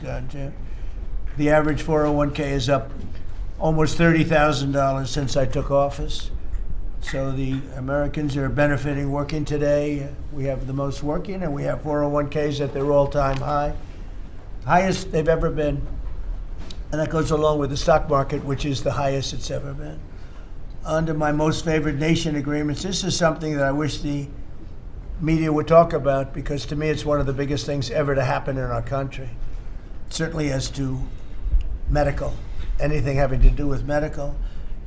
done too. The average 401k is up almost $30,000 since I took office. So the Americans are benefiting working today. We have the most working, and we have 401ks at their all-time high, highest they've ever been. And that goes along with the stock market, which is the highest it's ever been. Under my most favored nation agreements, this is something that I wish the media would talk about, because to me it's one of the biggest things ever to happen in our country. Certainly as to medical, anything having to do with medical.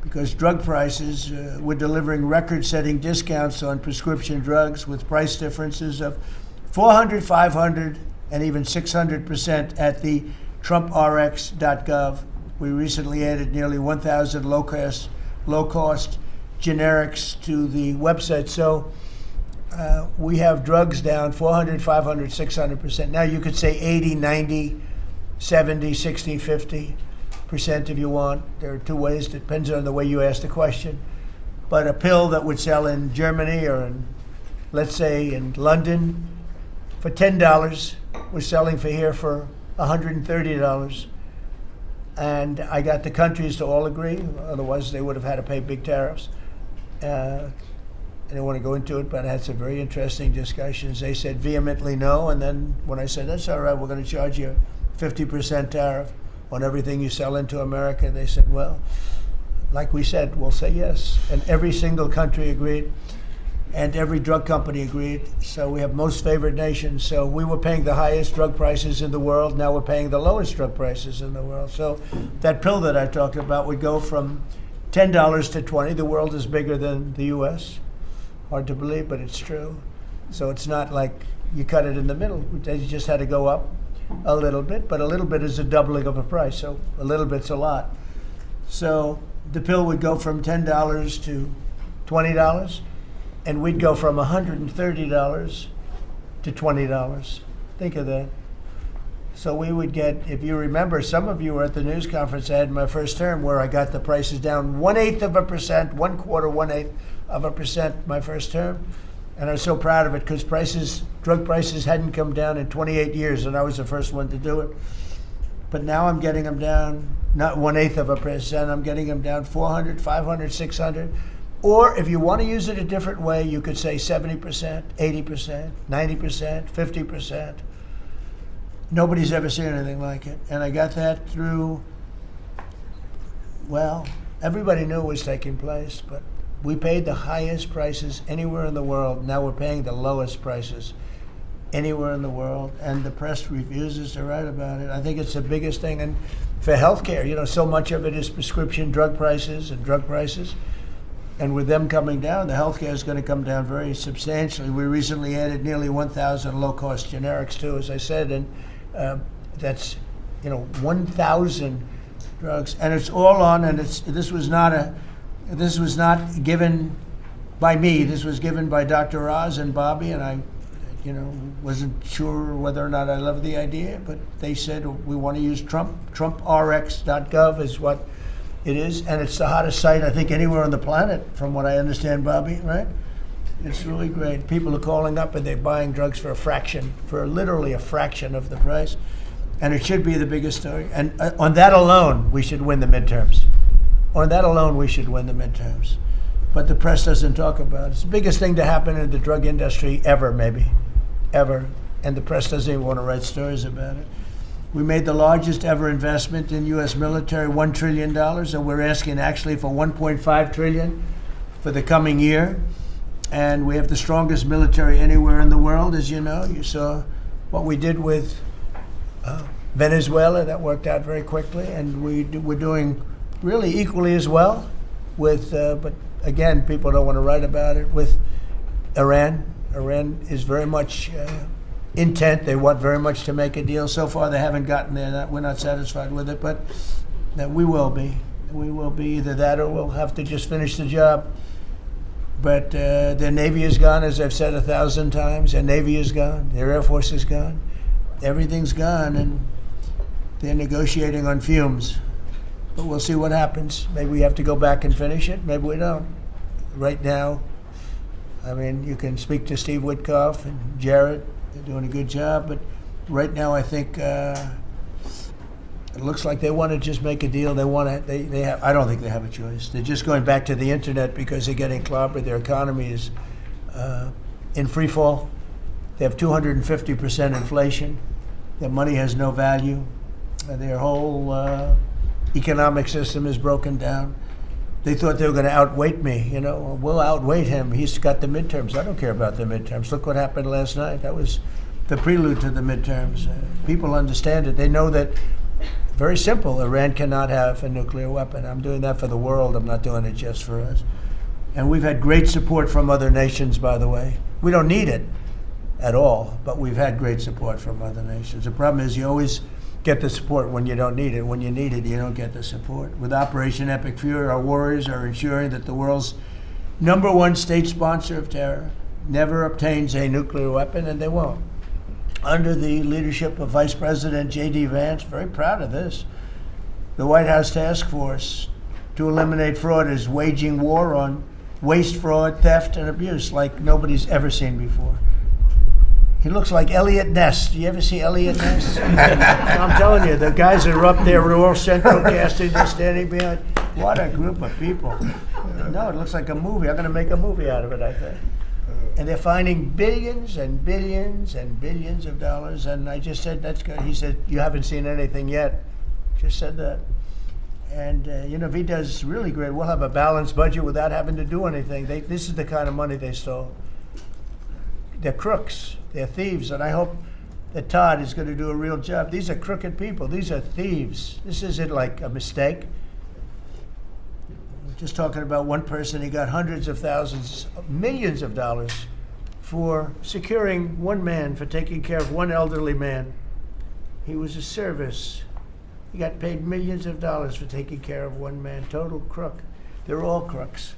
Because drug prices, we're delivering record-setting discounts on prescription drugs with price differences of 400, 500, and even 600% at the TrumpRx.gov. We recently added nearly 1,000 low-cost generics to the website. So we have drugs down 400, 500, 600%. Now you could say 80, 90, 70, 60, 50%. If you want. There are two ways. It depends on the way you ask the question. But a pill that would sell in Germany or in, let's say, in London for $10, we're selling for here for $130. And I got the countries to all agree. Otherwise, they would have had to pay big tariffs. I didn't want to go into it, but I had some very interesting discussions. They said vehemently no. And then when I said, that's all right, we're going to charge you a 50% tariff on everything you sell into America, they said, well, like we said, we'll say yes. And every single country agreed, and every drug company agreed. So we have most favored nations. So we were paying the highest drug prices in the world. Now we're paying the lowest drug prices in the world. So that pill that I talked about would go from $10 to $20. The world is bigger than the U.S. Hard to believe, but it's true. So it's not like you cut it in the middle. You just had to go up a little bit, but a little bit is a doubling of a price, so a little bit's a lot. So the pill would go from $10 to $20, and we'd go from $130 to $20. Think of that. So we would get, if you remember, some of you were at the news conference I had in my first term where I got the prices down 1/8%, 1/4% my first term. And I was so proud of it because drug prices hadn't come down in 28 years, and I was the first one to do it. But now I'm getting them down, not 1/8%, I'm getting them down 400, 500, 600. Or if you want to use it a different way, you could say 70%, 80%, 90%, 50%. Nobody's ever seen anything like it. And I got that through, well, everybody knew it was taking place, but we paid the highest prices anywhere in the world. Now we're paying the lowest prices anywhere in the world, and the press refuses to write about it. I think it's the biggest thing. And for healthcare, so much of it is prescription drug prices and drug prices. And with them coming down, the healthcare is going to come down very substantially. We recently added nearly 1,000 low-cost generics too, as I said, and that's 1,000 drugs, and it's all on. And this was not given by me. This was given by Dr. Oz and Bobby, and I, wasn't sure whether or not I loved the idea, but they said we want to use TrumpRx.gov is what it is, and it's the hottest site I think anywhere on the planet, from what I understand, Bobby. Right? It's really great. People are calling up and they're buying drugs for literally a fraction of the price, and it should be the biggest story. And on that alone, we should win the midterms. On that alone, we should win the midterms. But the press doesn't talk about it. It's the biggest thing to happen in the drug industry ever, maybe. Ever. And the press doesn't even want to write stories about it. We made the largest ever investment in U.S. military, $1 trillion, and we're asking actually for $1.5 trillion for the coming year. And we have the strongest military anywhere in the world, as you know. You saw what we did with Venezuela. That worked out very quickly. And we're doing really equally as well with, but again, people don't want to write about it, with Iran. Iran is very much intent. They want very much to make a deal. So far, they haven't gotten there. We're not satisfied with it, but we will be. We will be either that or we'll have to just finish the job. But their Navy is gone, as I've said 1,000 times. Their Navy is gone. Their Air Force is gone. Everything's gone, and they're negotiating on fumes. But we'll see what happens. Maybe we have to go back and finish it. Maybe we don't. Right now, I mean, you can speak to Steve Witkoff and Jared. They're doing a good job. But right now, I think It looks like they want to just make a deal. They want to. They have. I don't think they have a choice. They're just going back to the internet because they're getting clobbered. Their economy is in free fall. They have 250% inflation. Their money has no value. Their whole economic system is broken down. They thought they were going to outweight me. You know, we'll outweight him. He's got the midterms. I don't care about the midterms. Look what happened last night. That was the prelude to the midterms. People understand it. They know that, very simple, Iran cannot have a nuclear weapon. I'm doing that for the world. I'm not doing it just for us. And we've had great support from other nations, by the way. We don't need it at all, but we've had great support from other nations. The problem is you always get the support when you don't need it. When you need it, you don't get the support. With Operation Epic Fury, our warriors are ensuring that the world's #1 state sponsor of terror never obtains a nuclear weapon, and they won't. Under the leadership of Vice President J.D. Vance, very proud of this, the White House Task Force to eliminate fraud is waging war on waste, fraud, theft, and abuse like nobody's ever seen before. He looks like Elliot Ness. Do you ever see Elliot Ness? I'm telling you, the guys that are up there, we're all central casting, they're standing behind. What a group of people. No, it looks like a movie. I'm going to make a movie out of it, I think. And they're finding billions and billions and billions of dollars. And I just said, that's good. He said, you haven't seen anything yet. Just said that. And, V does really great. We'll have a balanced budget without having to do anything. This is the kind of money they stole. They're crooks. They're thieves. And I hope that Todd is going to do a real job. These are crooked people. These are thieves. This isn't like a mistake. Just talking about one person, he got hundreds of thousands, millions of dollars for securing one man, for taking care of one elderly man. He was a service. He got paid millions of dollars for taking care of one man. Total crook. They're all crooks.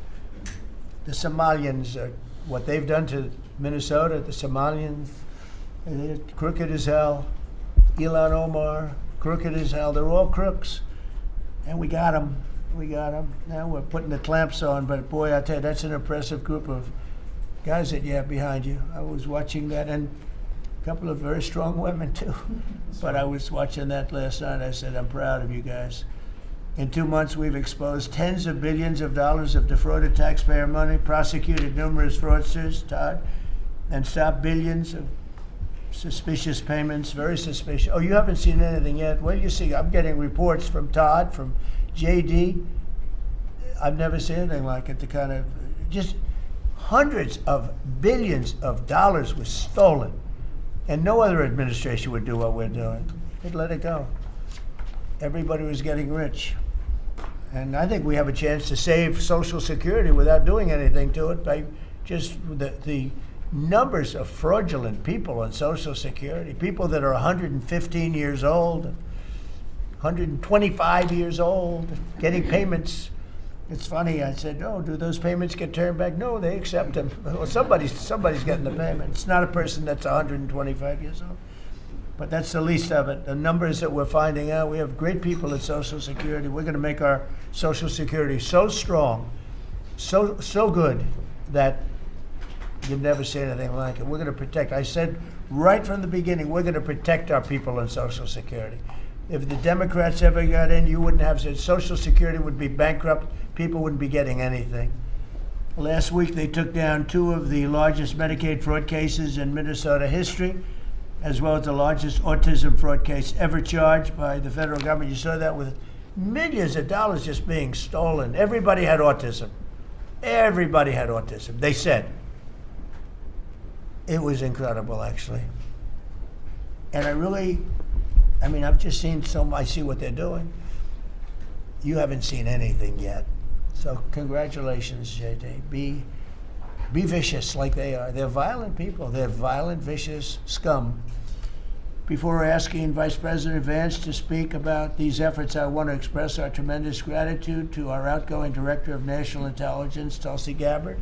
The Somalians, what they've done to Minnesota, the Somalians, they're crooked as hell. Ilhan Omar, crooked as hell. They're all crooks. And we got them. We got them. Now we're putting the clamps on, but boy, I tell you, that's an impressive group of guys that you have behind you. I was watching that, and a couple of very strong women too. But I was watching that last night. I said, I'm proud of you guys. In 2 months, we've exposed tens of billions of dollars of defrauded taxpayer money, prosecuted numerous fraudsters, Todd, and stopped billions of suspicious payments, very suspicious. Oh, you haven't seen anything yet? Well, you see, I'm getting reports from Todd, from JD. I've never seen anything like it. The kind of, just hundreds of billions of dollars was stolen. And no other administration would do what we're doing. They'd let it go. Everybody was getting rich. And I think we have a chance to save Social Security without doing anything to it by just the numbers of fraudulent people on Social Security, people that are 115 years old, 125 years old, getting payments. It's funny, I said, oh, do those payments get turned back? No, they accept them. Well, somebody's getting the payment. It's not a person that's 125 years old. But that's the least of it. The numbers that we're finding out, we have great people at Social Security. We're going to make our Social Security so strong, so good, that you've never seen anything like it. We're going to protect. I said right from the beginning, we're going to protect our people on Social Security. If the Democrats ever got in, you wouldn't have Social Security would be bankrupt. People wouldn't be getting anything. Last week, they took down 2 of the largest Medicaid fraud cases in Minnesota history, as well as the largest autism fraud case ever charged by the federal government. You saw that with millions of dollars just being stolen. Everybody had autism. Everybody had autism, they said. It was incredible, actually. And I've just seen I see what they're doing. You haven't seen anything yet. So congratulations, JD. Be vicious like they are. They're violent people. They're violent, vicious scum. Before asking Vice President Vance to speak about these efforts, I want to express our tremendous gratitude to our outgoing Director of National Intelligence, Tulsi Gabbard,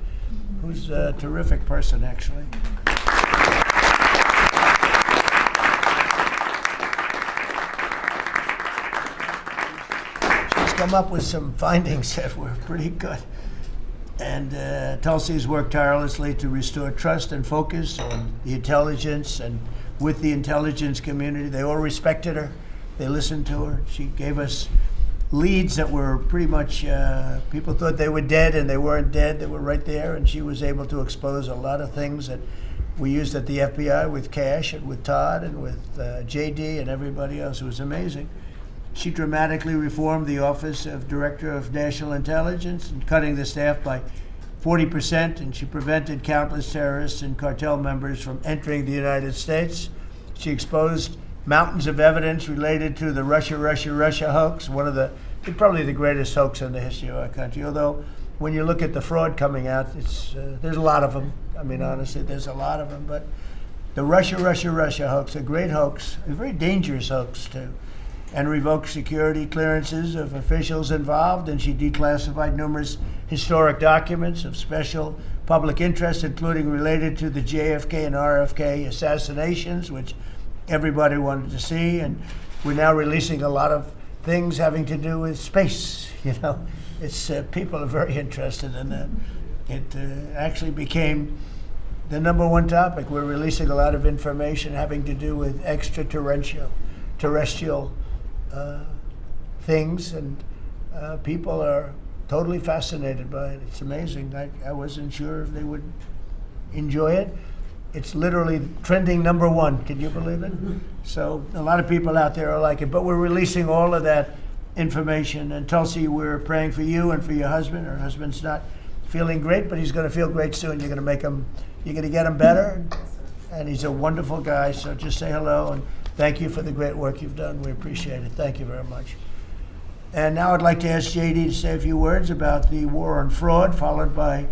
who's a terrific person, actually. Come up with some findings that were pretty good. And Tulsi's worked tirelessly to restore trust and focus on the intelligence and with the intelligence community. They all respected her. They listened to her. She gave us leads that were pretty much, people thought they were dead and they weren't dead. They were right there, and she was able to expose a lot of things that we used at the FBI with Cash and with Todd and with JD and everybody else. It was amazing. She dramatically reformed the Office of Director of National Intelligence and cutting the staff by 40%, and she prevented countless terrorists and cartel members from entering the United States. She exposed mountains of evidence related to the Russia hoax, probably the greatest hoax in the history of our country. Although, when you look at the fraud coming out, there's a lot of them. I mean, honestly, there's a lot of them. But the Russia hoax, a great hoax, a very dangerous hoax too, and revoked security clearances of officials involved, and she declassified numerous historic documents of special public interest, including related to the JFK and RFK assassinations, which everybody wanted to see. And we're now releasing a lot of things having to do with space. It's people are very interested in that. It actually became the number one topic. We're releasing a lot of information having to do with terrestrial things, and people are totally fascinated by it. It's amazing. I wasn't sure if they would enjoy it. It's literally trending number one. Can you believe it? So a lot of people out there are like it, but we're releasing all of that information. And Tulsi, we're praying for you and for your husband. Her husband's not feeling great, but he's going to feel great soon. You're going to get him better, and he's a wonderful guy. So just say hello, and thank you for the great work you've done. We appreciate it. Thank you very much. And now I'd like to ask JD to say a few words about the war on fraud, followed by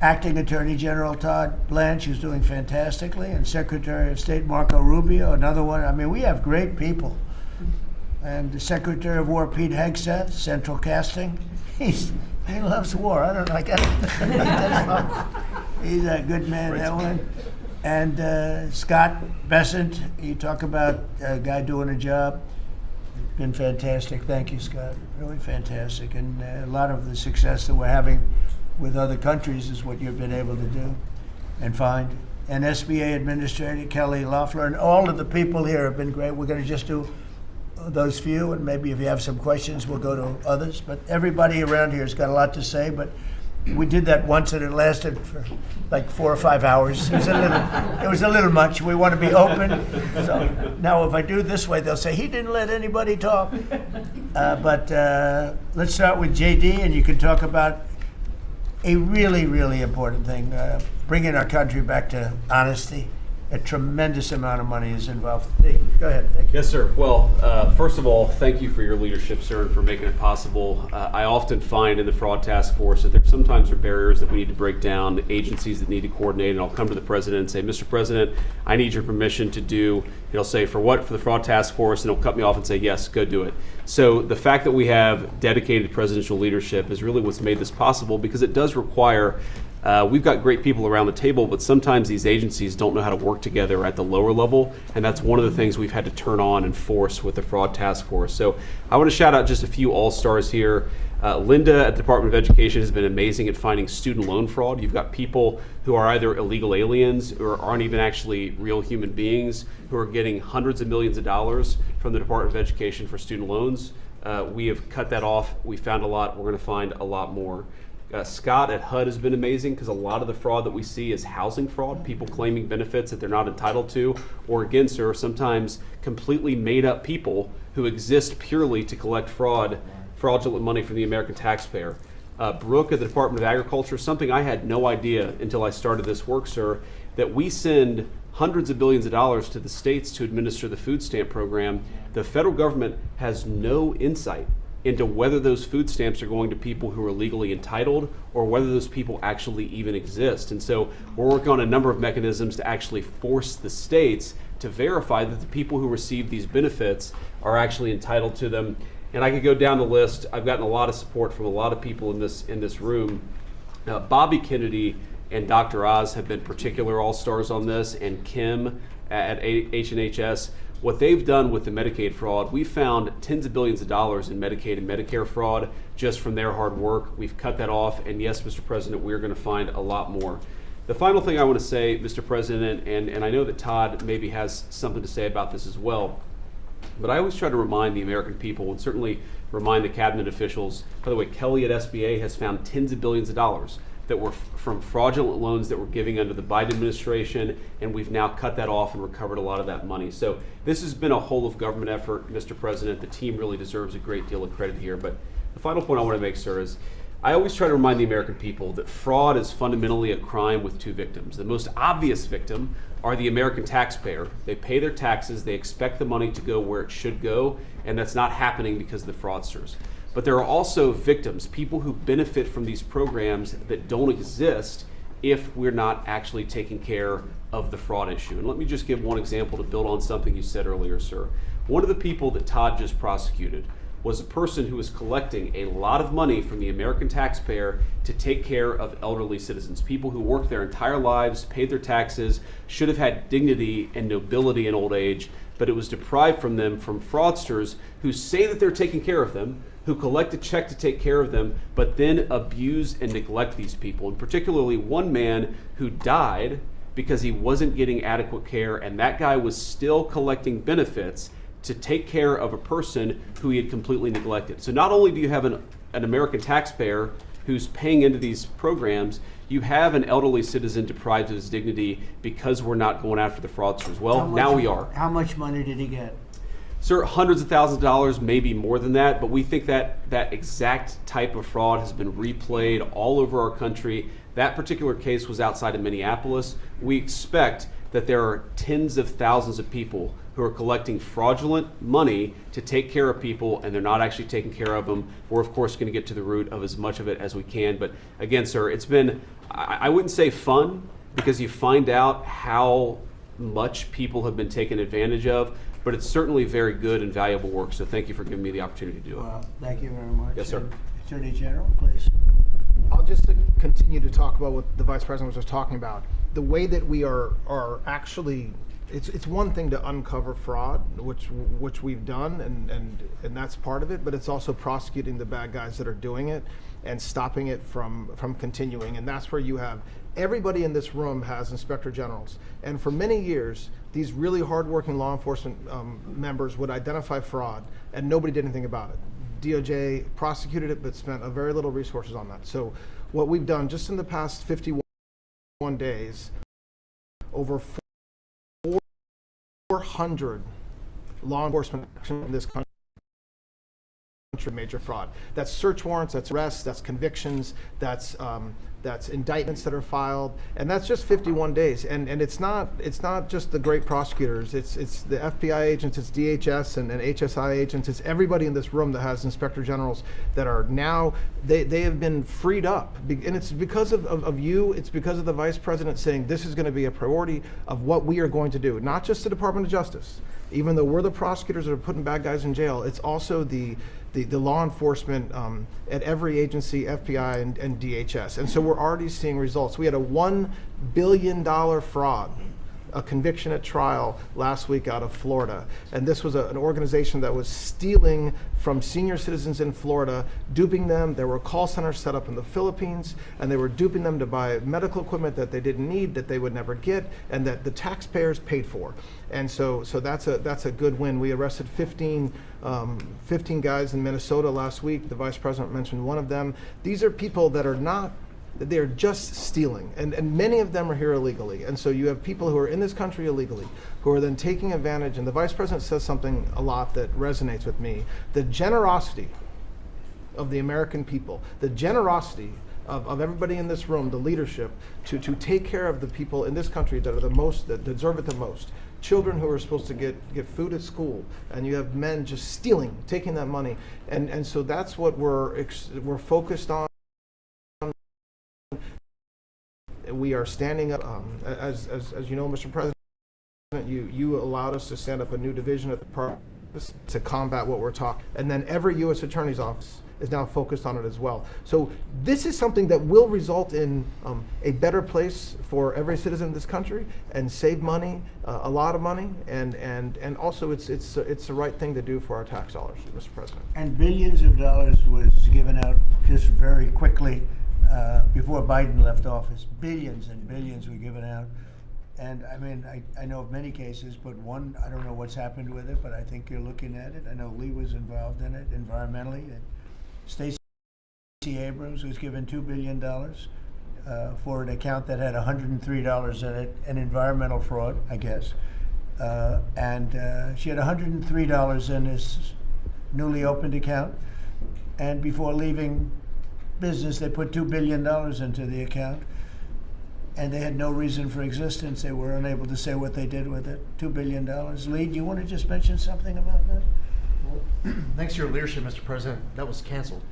Acting Attorney General Todd Blanche, who's doing fantastically, and Secretary of State Marco Rubio, another one. I mean, we have great people. And the Secretary of War Pete Hegseth, Central Casting. He loves war. I don't know. I get it. He's a good man, that one. And Scott Bessent, you talk about a guy doing a job. Been fantastic. Thank you, Scott. Really fantastic. And a lot of the success that we're having with other countries is what you've been able to do and find. And SBA Administrator Kelly Loeffler, and all of the people here have been great. We're going to just do those few, and maybe if you have some questions, we'll go to others. But everybody around here has got a lot to say, but we did that once and it lasted for like 4 or 5 hours. It was a little much. We want to be open. So now if I do this way, they'll say, he didn't let anybody talk. But let's start with JD, and you can talk about a really, really important thing, bringing our country back to honesty. A tremendous amount of money is involved. Hey, go ahead. Thank you. Yes, sir. Well, first of all, thank you for your leadership, sir, and for making it possible. I often find in the Fraud Task Force that there sometimes are barriers that we need to break down, agencies that need to coordinate, and I'll come to the president and say, Mr. President, I need your permission to do, he'll say, for what? For the Fraud Task Force, and he'll cut me off and say, yes, go do it. So the fact that we have dedicated presidential leadership is really what's made this possible, because it does require we've got great people around the table, but sometimes these agencies don't know how to work together at the lower level, and that's one of the things we've had to turn on and force with the Fraud Task Force. So I want to shout out just a few all-stars here. Linda at the Department of Education has been amazing at finding student loan fraud. You've got people who are either illegal aliens or aren't even actually real human beings who are getting hundreds of millions of dollars from the Department of Education for student loans. We have cut that off. We found a lot. We're going to find a lot more. Scott at HUD has been amazing, because a lot of the fraud that we see is housing fraud, people claiming benefits that they're not entitled to, or again, sir, sometimes completely made up people who exist purely to collect fraudulent money from the American taxpayer. Brooke at the Department of Agriculture, something I had no idea until I started this work, sir, that we send hundreds of billions of dollars to the states to administer the food stamp program. The federal government has no insight into whether those food stamps are going to people who are legally entitled or whether those people actually even exist. And so we're working on a number of mechanisms to actually force the states to verify that the people who receive these benefits are actually entitled to them. And I could go down the list. I've gotten a lot of support from a lot of people in this room. Bobby Kennedy and Dr. Oz have been particular all-stars on this, and Kim at H&HS. What they've done with the Medicaid fraud, we found tens of billions of dollars in Medicaid and Medicare fraud just from their hard work. We've cut that off, and yes, Mr. President, we're going to find a lot more. The final thing I want to say, Mr. President, and I know that Todd maybe has something to say about this as well, But I always try to remind the American people, and certainly remind the cabinet officials. By the way, Kelly at SBA has found tens of billions of dollars that were from fraudulent loans that were giving under the Biden administration, and we've now cut that off and recovered a lot of that money. So this has been a whole of government effort, Mr. President. The team really deserves a great deal of credit here. But the final point I want to make, sir, is I always try to remind the American people that fraud is fundamentally a crime with two victims. The most obvious victim are the American taxpayer. They pay their taxes, they expect the money to go where it should go, and that's not happening because of the fraudsters. But there are also victims, people who benefit from these programs that don't exist if we're not actually taking care of the fraud issue. And let me just give one example to build on something you said earlier, sir. One of the people that Todd just prosecuted was a person who was collecting a lot of money from the American taxpayer to take care of elderly citizens, people who worked their entire lives, paid their taxes, should have had dignity and nobility in old age, but it was deprived from them from fraudsters who say that they're taking care of them, who collect a check to take care of them, but then abuse and neglect these people. And particularly one man who died because he wasn't getting adequate care, and that guy was still collecting benefits to take care of a person who he had completely neglected. So not only do you have an American taxpayer who's paying into these programs, you have an elderly citizen deprived of his dignity because we're not going after the fraudsters. Well, now we are. How much money did he get? Sir, hundreds of thousands of dollars, maybe more than that, but we think that that exact type of fraud has been replayed all over our country. That particular case was outside of Minneapolis. We expect that there are tens of thousands of people who are collecting fraudulent money to take care of people, and they're not actually taking care of them. We're, of course, going to get to the root of as much of it as we can. But again, sir, it's been, I wouldn't say fun, because you find out how much people have been taken advantage of, but it's certainly very good and valuable work. So thank you for giving me the opportunity to do it. Well, thank you very much. Yes, sir. Attorney General, please. I'll just continue to talk about what the Vice President was just talking about. The way that we are actually, it's one thing to uncover fraud, which we've done, and that's part of it, but it's also prosecuting the bad guys that are doing it and stopping it from continuing. And that's where you have, everybody in this room has inspector generals. And for many years, these really hardworking law enforcement members would identify fraud, and nobody did anything about it. DOJ prosecuted it, but spent a very little resources on that. So what we've done just in the past 51 days, over 400 law enforcement action in this country, major fraud. That's search warrants, that's arrests, that's convictions, that's indictments that are filed, and that's just 51 days. And it's not just the great prosecutors. It's the FBI agents, it's DHS and HSI agents. It's everybody in this room that has inspector generals that are now they have been freed up, and it's because of you. It's because of the Vice President saying this is going to be a priority of what we are going to do. Not just the Department of Justice, even though we're the prosecutors that are putting bad guys in jail. It's also the law enforcement at every agency, FBI and DHS. And so we're already seeing results. We had a $1 billion fraud, a conviction at trial last week out of Florida. And this was an organization that was stealing from senior citizens in Florida, duping them. There were call centers set up in the Philippines, and they were duping them to buy medical equipment that they didn't need, that they would never get, and that the taxpayers paid for. And so that's a good win. We arrested 15 guys in Minnesota last week. The Vice President mentioned one of them. These are people that are not, they're just stealing, and many of them are here illegally. And so you have people who are in this country illegally, who are then taking advantage, and the Vice President says something a lot that resonates with me. The generosity of the American people, the generosity of everybody in this room, the leadership, to take care of the people in this country that are the most, that deserve it the most. Children who are supposed to get food at school, and you have men just stealing, taking that money. And so that's what we're focused on. We are standing up, as you know, Mr. President, you allowed us to stand up a new division at the Department to combat what we're talking. And then every U.S. Attorney's Office is now focused on it as well. So this is something that will result in a better place for every citizen in this country, and save money, a lot of money, and also it's the right thing to do for our tax dollars, Mr. President. And billions of dollars was given out just very quickly before Biden left office. Billions and billions were given out. And I mean, I know of many cases, but one, I don't know what's happened with it, but I think you're looking at it. I know Lee was involved in it environmentally. And Stacey Abrams was given $2 billion for an account that had $103 in it, an environmental fraud, I guess. And she had $103 in this newly opened account. And before leaving business, they put $2 billion into the account. And they had no reason for existence. They were unable to say what they did with it. $2 billion. Lee, do you want to just mention something about that? Thanks to your leadership, Mr. President, that was canceled.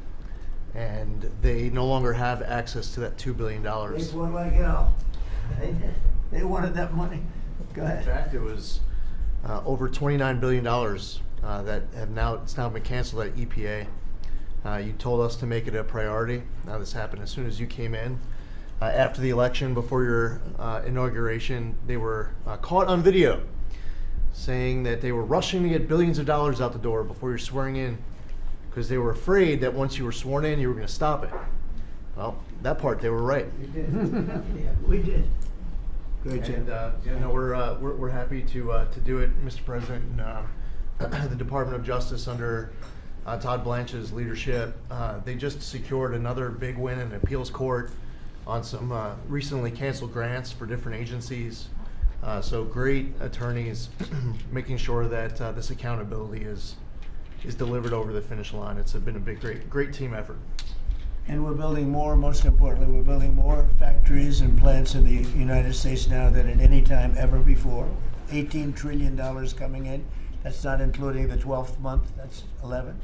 And they no longer have access to that $2 billion. They fought like hell. They wanted that money. Go In ahead. fact, it was over $29 billion that it's now been canceled at EPA. You told us to make it a priority. Now this happened as soon as you came in. After the election, before your inauguration, they were caught on video saying that they were rushing to get billions of dollars out the door before you're swearing in because they were afraid that once you were sworn in, you were going to stop it. Well, that part, they were right. We did. Yeah, we did. Great job. And we're happy to do it, Mr. President. And, the Department of Justice under Todd Blanche's leadership, they just secured another big win in appeals court on some recently canceled grants for different agencies. So great attorneys making sure that this accountability is delivered over the finish line. It's been a great team effort. And we're building more, most importantly, we're building more factories and plants in the United States now than at any time ever before. $18 trillion coming in. That's not including the 12th month, that's 11.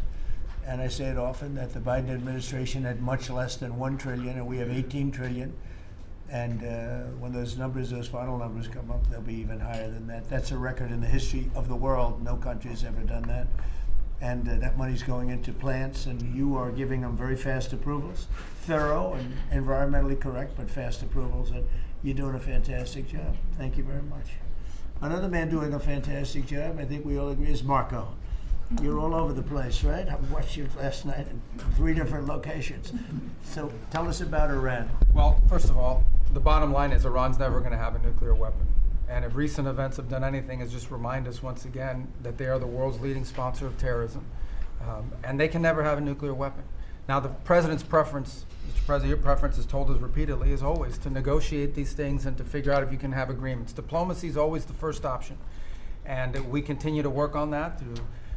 And I say it often that the Biden administration had much less than 1 trillion, and we have 18 trillion. And when those final numbers come up, they'll be even higher than that. That's a record in the history of the world. No country's ever done that. And that money's going into plants, and you are giving them very fast approvals, thorough and environmentally correct, but fast approvals. And you're doing a fantastic job. Thank you very much. Another man doing a fantastic job, I think we all agree, is Marco. You're all over the place, right? I watched you last night in 3 different locations. So tell us about Iran. Well, first of all, the bottom line is Iran's never going to have a nuclear weapon. And if recent events have done anything, is just remind us once again that they are the world's leading sponsor of terrorism. And they can never have a nuclear weapon. Now, the president's preference, Mr. President, your preference has told us repeatedly, is always to negotiate these things and to figure out if you can have agreements. Diplomacy is always the first option. And we continue to work on that through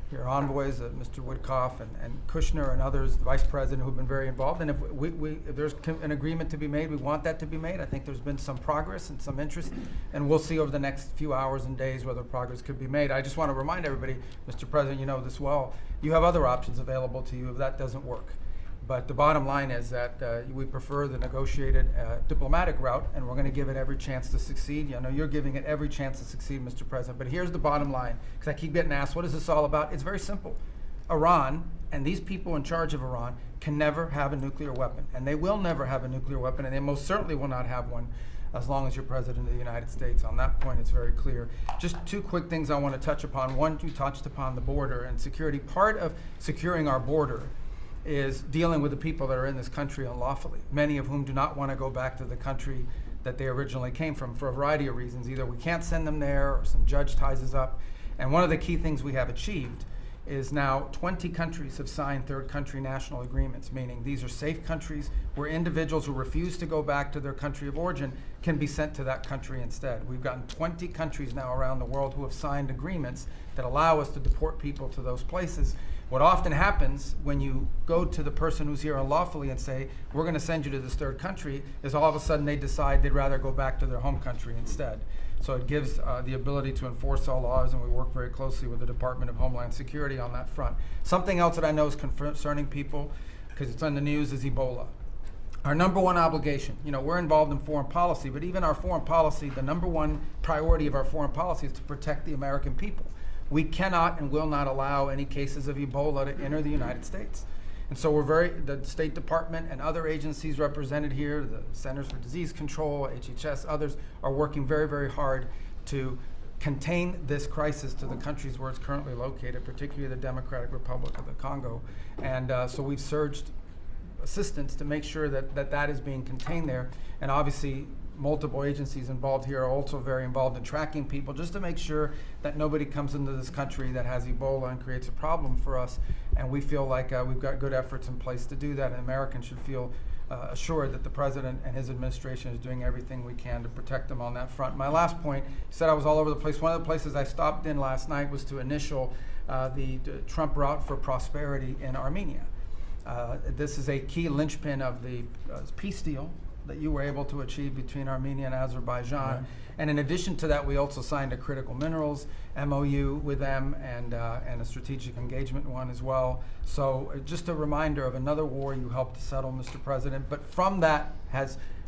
your envoys, Mr. Woodcoff and Kushner and others, the vice president, who've been very involved. And if there's an agreement to be made, we want that to be made. I think there's been some progress and some interest, and we'll see over the next few hours and days whether progress could be made. I just want to remind everybody, Mr. President, you know this well, you have other options available to you if that doesn't work. But the bottom line is that we prefer the negotiated diplomatic route, and we're going to give it every chance to succeed. I know you're giving it every chance to succeed, Mr. President. But here's the bottom line, because I keep getting asked, what is this all about? It's very simple. Iran and these people in charge of Iran can never have a nuclear weapon, and they will never have a nuclear weapon, and they most certainly will not have one as long as you're President of the United States. On that point, it's very clear. Just 2 quick things I want to touch upon. One, you touched upon the border and security. Part of securing our border is dealing with the people that are in this country unlawfully, many of whom do not want to go back to the country that they originally came from for a variety of reasons. Either we can't send them there or some judge ties us up. And one of the key things we have achieved is now 20 countries have signed third country national agreements, meaning these are safe countries where individuals who refuse to go back to their country of origin can be sent to that country instead. We've gotten 20 countries now around the world who have signed agreements that allow us to deport people to those places. What often happens when you go to the person who's here unlawfully and say, we're going to send you to this third country, is all of a sudden they decide they'd rather go back to their home country instead. So it gives the ability to enforce all laws, and we work very closely with the Department of Homeland Security on that front. Something else that I know is concerning people, because it's on the news, is Ebola. Our number one obligation, we're involved in foreign policy, but even our foreign policy, the number one priority of our foreign policy is to protect the American people. We cannot and will not allow any cases of Ebola to enter the United States. And so the State Department and other agencies represented here, the Centers for Disease Control, HHS, others, are working very, very hard to contain this crisis to the countries where it's currently located, particularly the Democratic Republic of the Congo. And so we've surged assistance to make sure that is being contained there. And obviously, multiple agencies involved here are also very involved in tracking people, just to make sure that nobody comes into this country that has Ebola and creates a problem for us. And we feel like we've got good efforts in place to do that, and Americans should feel assured that the president and his administration is doing everything we can to protect them on that front. My last point, you said I was all over the place. One of the places I stopped in last night was to initial the Trump Route for Prosperity in Armenia. This is a key linchpin of the peace deal that you were able to achieve between Armenia and Azerbaijan. Right. And in addition to that, we also signed a critical minerals MOU with them and a strategic engagement one as well. So just a reminder of another war you helped to settle, Mr. President. But from that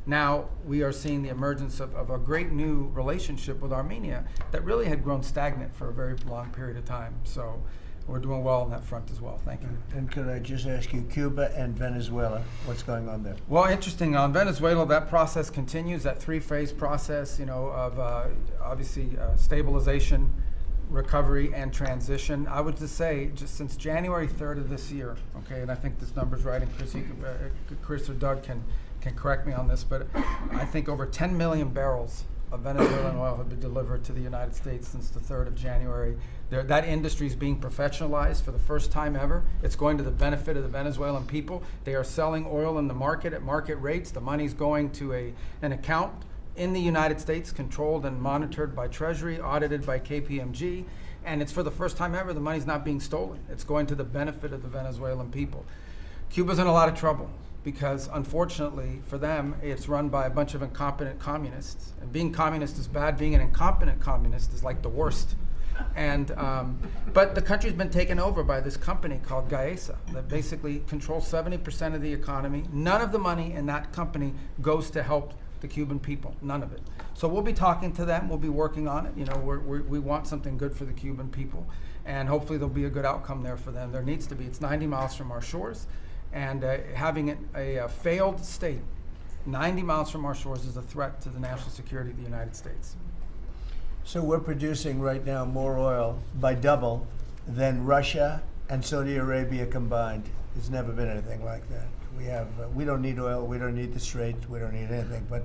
now we are seeing the emergence of a great new relationship with Armenia that really had grown stagnant for a very long period of time. So we're doing well on that front as well. Thank you. And could I just ask you, Cuba and Venezuela, what's going on there? Well, interesting. On Venezuela, that process continues, that three-phase process, of obviously stabilization, recovery, and transition. I would just say, just since January 3rd of this year, okay, and I think this number's right, and Chris or Doug can correct me on this, but I think over 10 million barrels of Venezuelan oil have been delivered to the United States since the 3rd of January. That industry is being professionalized for the first time ever. It's going to the benefit of the Venezuelan people. They are selling oil in the market at market rates. The money's going to an account in the United States, controlled and monitored by Treasury, audited by KPMG, and it's for the first time ever the money's not being stolen. It's going to the benefit of the Venezuelan people. Cuba's in a lot of trouble, because unfortunately for them, it's run by a bunch of incompetent communists. And being communist is bad, being an incompetent communist is like the worst. And but the country's been taken over by this company called Gaesa that basically controls 70% of the economy. None of the money in that company goes to help the Cuban people, none of it. So we'll be talking to them, we'll be working on it. We want something good for the Cuban people, and hopefully there'll be a good outcome there for them. There needs to be. It's 90 miles from our shores. And having a failed state 90 miles from our shores is a threat to the national security of the United States. So we're producing right now more oil by double than Russia and Saudi Arabia combined. There's never been anything like that. We don't need oil, we don't need the Straits, we don't need anything, but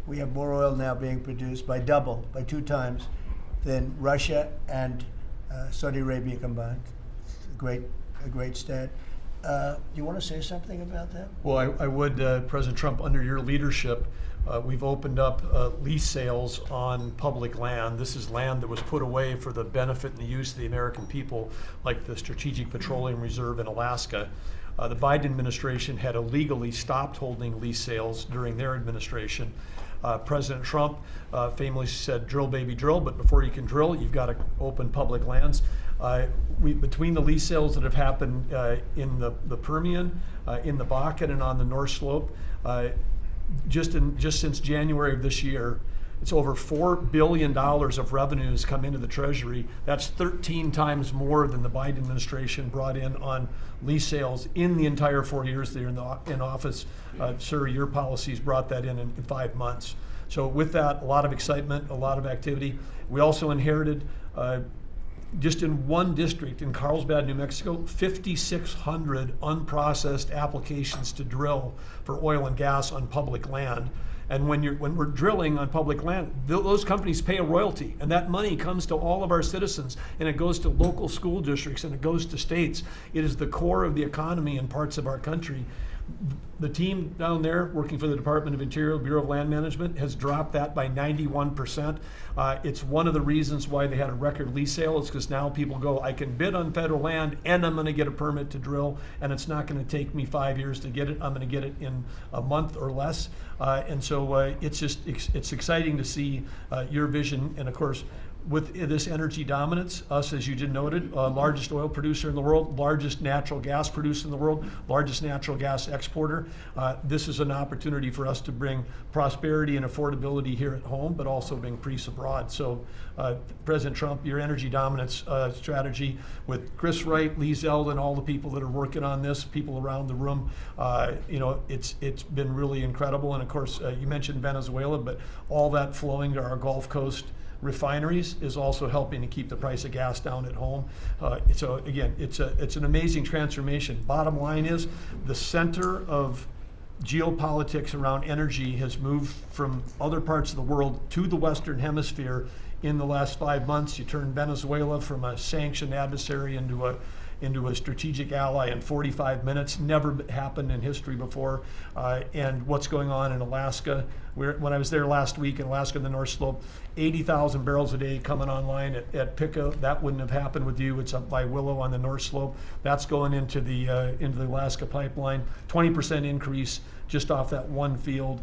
we have more oil now being produced by 2 times than Russia and Saudi Arabia combined. It's a great stat. You want to say something about that? Well, I would, President Trump, under your leadership, we've opened up lease sales on public land. This is land that was put away for the benefit and the use of the American people, like the Strategic Petroleum Reserve in Alaska. The Biden administration had illegally stopped holding lease sales during their administration. President Trump famously said, drill, baby, drill, but before you can drill, you've got to open public lands. Between the lease sales that have happened in the Permian, in the Bakken, and on the North Slope, just since January of this year, it's over $4 billion of revenues come into the Treasury. That's 13 times more than the Biden administration brought in on lease sales in the entire 4 years they're in office. Sir, your policies brought that in 5 months. So with that, a lot of excitement, a lot of activity. We also inherited, just in one district in Carlsbad, New Mexico, 5,600 unprocessed applications to drill for oil and gas on public land. And when we're drilling on public land, those companies pay a royalty, and that money comes to all of our citizens, and it goes to local school districts, and it goes to states. It is the core of the economy in parts of our country. The team down there working for the Department of Interior, Bureau of Land Management, has dropped that by 91%. It's one of the reasons why they had a record lease sale. It's because now people go, I can bid on federal land and I'm going to get a permit to drill, and it's not going to take me 5 years to get it. I'm going to get it in a month or less. And so it's exciting to see your vision. And of course, with this energy dominance, us, as you just noted, largest oil producer in the world, largest natural gas producer in the world, largest natural gas exporter. This is an opportunity for us to bring prosperity and affordability here at home, but also bring peace abroad. So President Trump, your energy dominance strategy with Chris Wright, Lee Zeldin, all the people that are working on this, people around the room, it's been really incredible. And of course, you mentioned Venezuela, but all that flowing to our Gulf Coast refineries is also helping to keep the price of gas down at home. So again, it's an amazing transformation. Bottom line is, the center of geopolitics around energy has moved from other parts of the world to the Western Hemisphere in the last 5 months. You turned Venezuela from a sanctioned adversary into a strategic ally in 45 minutes. Never happened in history before. And what's going on in Alaska. When I was there last week in Alaska, the North Slope, 80,000 barrels a day coming online at Pico. That wouldn't have happened with you. It's up by Willow on the North Slope. That's going into the Alaska pipeline. 20% increase just off that one field.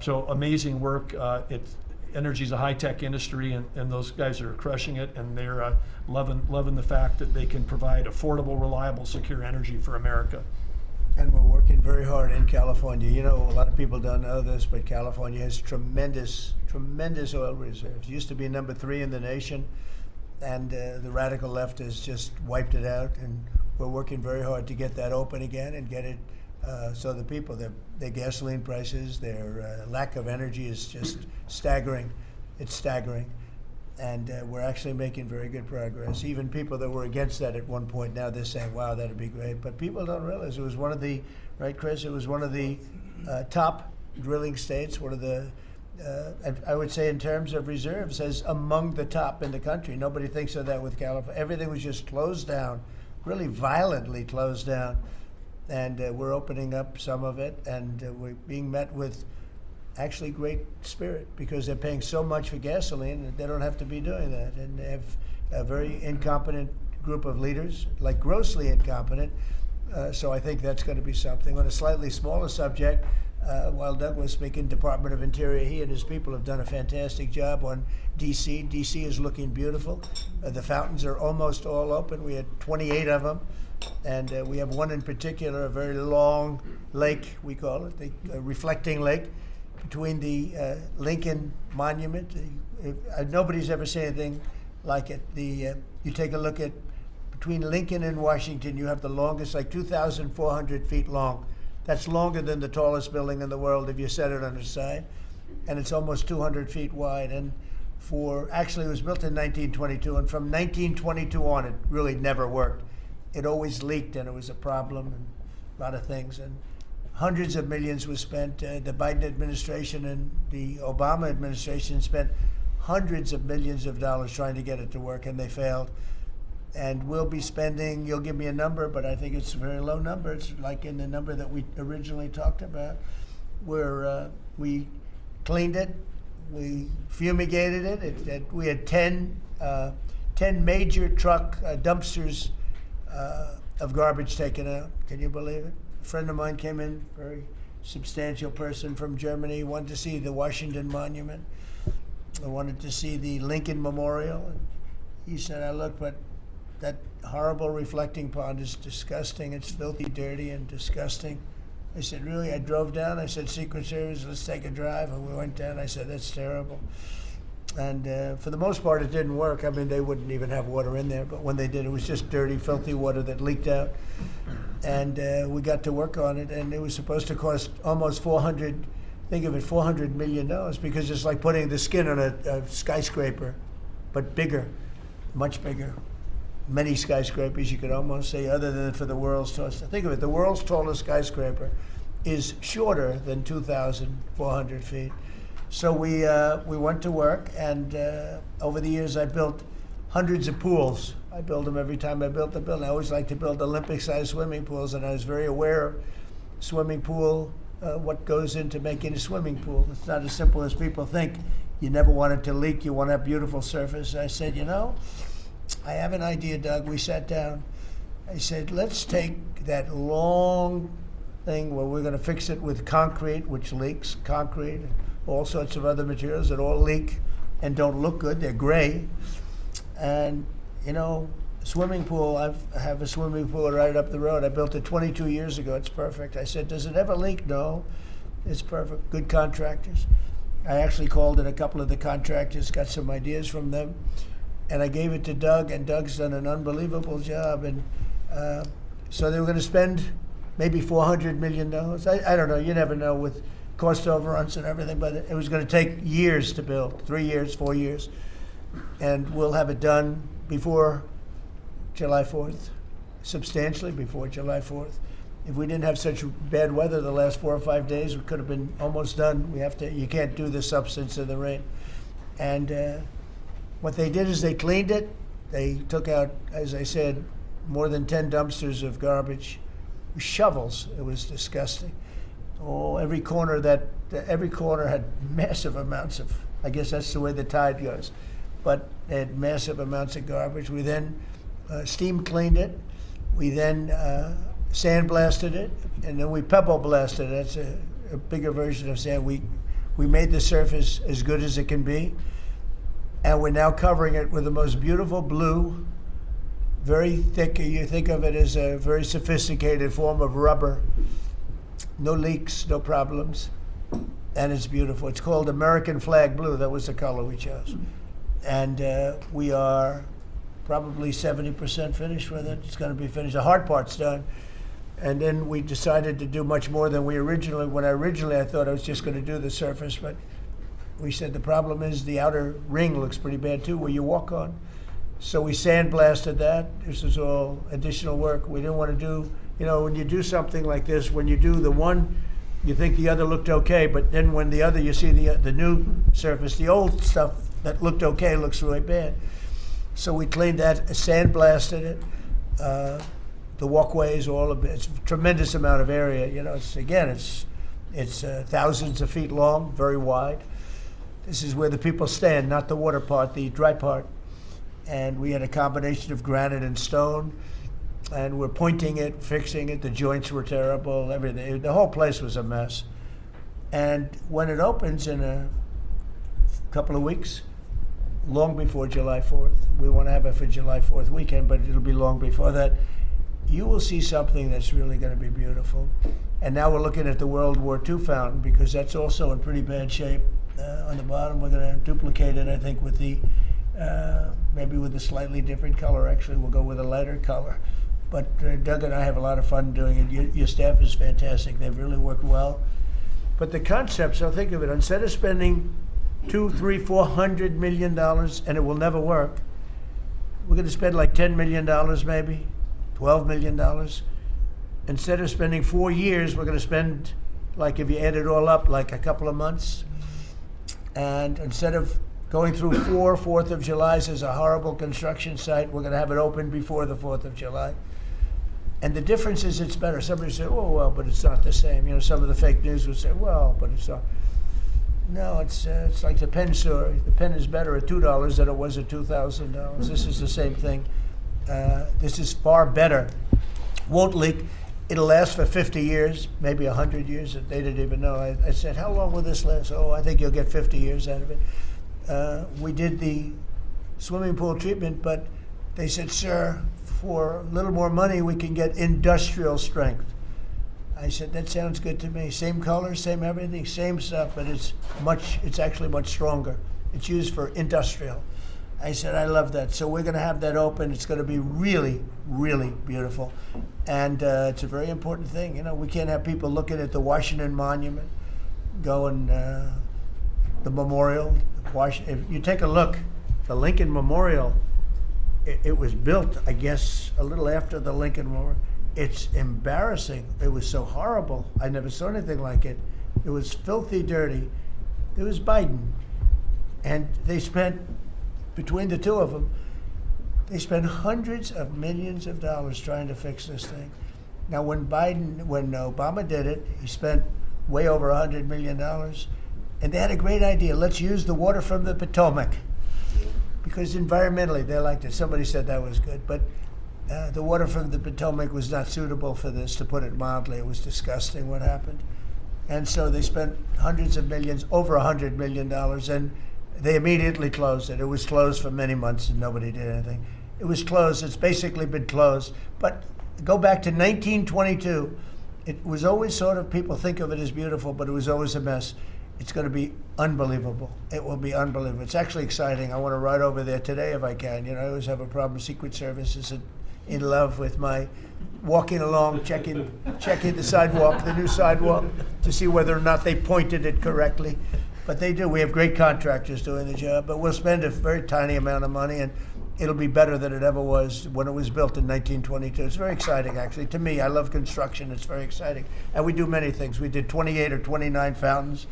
So amazing work. Energy is a high-tech industry, and those guys are crushing it, and they're loving the fact that they can provide affordable, reliable, secure energy for America. And we're working very hard in California. You know, a lot of people don't know this, but California has tremendous oil reserves. It used to be number 3 in the nation, and the radical left has just wiped it out. And we're working very hard to get that open again and get it so the people, their gasoline prices, their lack of energy is just staggering. It's staggering. And we're actually making very good progress. Even people that were against that at one point, now they're saying, wow, that'd be great. But people don't realize it was one of the, right, Chris? It was one of the top drilling states, one of the, I would say in terms of reserves, as among the top in the country. Nobody thinks of that with California. Everything was just closed down, really violently closed down. And we're opening up some of it, and we're being met with actually great spirit, because they're paying so much for gasoline that they don't have to be doing that. And they have a very incompetent group of leaders, like grossly incompetent. So I think that's going to be something. On a slightly smaller subject, while Doug was speaking, Department of Interior, he and his people have done a fantastic job on DC. DC is looking beautiful. The fountains are almost all open. We had 28 of them. And we have one in particular, a very long lake, we call it, the reflecting lake, between the Lincoln Monument. Nobody's ever seen anything like it. You take a look at, between Lincoln and Washington, you have the longest, like 2,400 feet long. That's longer than the tallest building in the world if you set it on its side. And it's almost 200 feet wide. And actually it was built in 1922, and from 1922 on, it really never worked. It always leaked, and it was a problem, and a lot of things. And hundreds of millions was spent. The Biden administration and the Obama administration spent hundreds of millions of dollars trying to get it to work, and they failed. And we'll be spending, you'll give me a number, but I think it's a very low number. It's like in the number that we originally talked about, where we cleaned it, we fumigated it. We had 10 major truck dumpsters of garbage taken out. Can you believe it? A friend of mine came in, very substantial person from Germany, wanted to see the Washington Monument. I wanted to see the Lincoln Memorial. And he said, I look, but that horrible reflecting pond is disgusting. It's filthy, dirty, and disgusting. I said, really? I drove down. I said, Secret Service, let's take a drive. And we went down. I said, that's terrible. And for the most part, it didn't work. I mean, they wouldn't even have water in there. But when they did, it was just dirty, filthy water that leaked out. And we got to work on it. And it was supposed to cost almost $400 million, because it's like putting the skin on a skyscraper, but bigger, much bigger. Many skyscrapers, you could almost say, other than for the world's tallest. Think of it, the world's tallest skyscraper is shorter than 2,400 feet. So we went to work, and over the years I built hundreds of pools. I build them every time I built the building. I always like to build Olympic-sized swimming pools, and I was very aware of swimming pool, what goes into making a swimming pool. It's not as simple as people think. You never want it to leak. You want to have beautiful surface. I said, you know, I have an idea, Doug. We sat down. I said, let's take that long thing where we're going to fix it with concrete, which leaks, concrete, and all sorts of other materials that all leak and don't look good. They're gray. And, you know, swimming pool, I have a swimming pool right up the road. I built it 22 years ago. It's perfect. I said, does it ever leak? No. It's perfect. Good contractors. I actually called in a couple of the contractors, got some ideas from them, and I gave it to Doug, and Doug's done an unbelievable job. And so they were going to spend maybe $400 million. I don't know. You never know with cost overruns and everything, but it was going to take years to build, 3 years, 4 years. And we'll have it done before July 4th, substantially before July 4th. If we didn't have such bad weather the last 4 or 5 days, we could have been almost done. You can't do the substance of the rain. And what they did is they cleaned it. They took out, as I said, more than 10 dumpsters of garbage, shovels. It was disgusting. Oh, every corner had massive amounts of, I guess that's the way the tide goes, but they had massive amounts of garbage. We then steam cleaned it. We then sandblasted it, and then we pebble blasted it. That's a bigger version of sand. We made the surface as good as it can be, and we're now covering it with the most beautiful blue, very thick. You think of it as a very sophisticated form of rubber. No leaks, no problems, and it's beautiful. It's called American Flag Blue. That was the color we chose. And we are probably 70% finished with it. It's going to be finished. The hard part's done. And then we decided to do much more than originally I thought I was just going to do the surface, but we said the problem is the outer ring looks pretty bad too, where you walk on. So we sandblasted that. This is all additional work. We didn't want to do, when you do something like this, when you do the one, you think the other looked okay, but then when the other, you see the new surface, the old stuff that looked okay looks really bad. So we cleaned that, sandblasted it. The walkways, all of it. It's a tremendous amount of area. It's thousands of feet long, very wide. This is where the people stand, not the water part, the dry part. And we had a combination of granite and stone, and we're pointing it, fixing it. The joints were terrible, everything. The whole place was a mess. And when it opens in a couple of weeks, long before July 4th, we want to have it for July 4th weekend, but it'll be long before that, you will see something that's really going to be beautiful. And now we're looking at the World War II fountain, because that's also in pretty bad shape. On the bottom, we're going to duplicate it, I think, with the maybe with a slightly different color. Actually, we'll go with a lighter color. But Doug and I have a lot of fun doing it. Your staff is fantastic. They've really worked well. But the concept, so think of it, instead of spending $200, $300, $400 million, and it will never work, we're going to spend like $10 million maybe, $12 million. Instead of spending 4 years, we're going to spend, like if you add it all up, like a couple of months. And instead of going through 4th of Julys as a horrible construction site, we're going to have it open before the 4th of July. And the difference is it's better. Somebody said, oh, well, but it's not the same. Some of the fake news would say, well, but it's not. No, it's like the pen story. The pen is better at $2 than it was at $2,000. This is the same thing. This is far better. Won't leak. It'll last for 50 years, maybe 100 years. They didn't even know. I said, how long will this last? Oh, I think you'll get 50 years out of it. We did the swimming pool treatment, but they said, sir, for a little more money, we can get industrial strength. I said, that sounds good to me. Same color, same everything, same stuff, but it's actually much stronger. It's used for industrial. I said, I love that. So we're going to have that open. It's going to be really, really beautiful. And it's a very important thing. We can't have people looking at the Washington Monument, going, the memorial. If you take a look, the Lincoln Memorial, it was built, I guess, a little after the Lincoln War. It's embarrassing. It was so horrible. I never saw anything like it. It was filthy dirty. It was Biden. And they spent, between the two of them, they spent hundreds of millions of dollars trying to fix this thing. Now, when Obama did it, he spent way over $100 million. And they had a great idea. Let's use the water from the Potomac. Because environmentally, they liked it. Somebody said that was good. But the water from the Potomac was not suitable for this, to put it mildly. It was disgusting what happened. And so they spent hundreds of millions, over $100 million, and they immediately closed it. It was closed for many months and nobody did anything. It was closed. It's basically been closed. But go back to 1922. It was always sort of, people think of it as beautiful, but it was always a mess. It's going to be unbelievable. It will be unbelievable. It's actually exciting. I want to ride over there today if I can. I always have a problem. Secret Service is in love with my walking along, checking the sidewalk, the new sidewalk, to see whether or not they pointed it correctly. But they do. We have great contractors doing the job. But we'll spend a very tiny amount of money. And it'll be better than it ever was when it was built in 1922. It's very exciting, actually. To me, I love construction. It's very exciting. And we do many things. We did 28 or 29 fountains.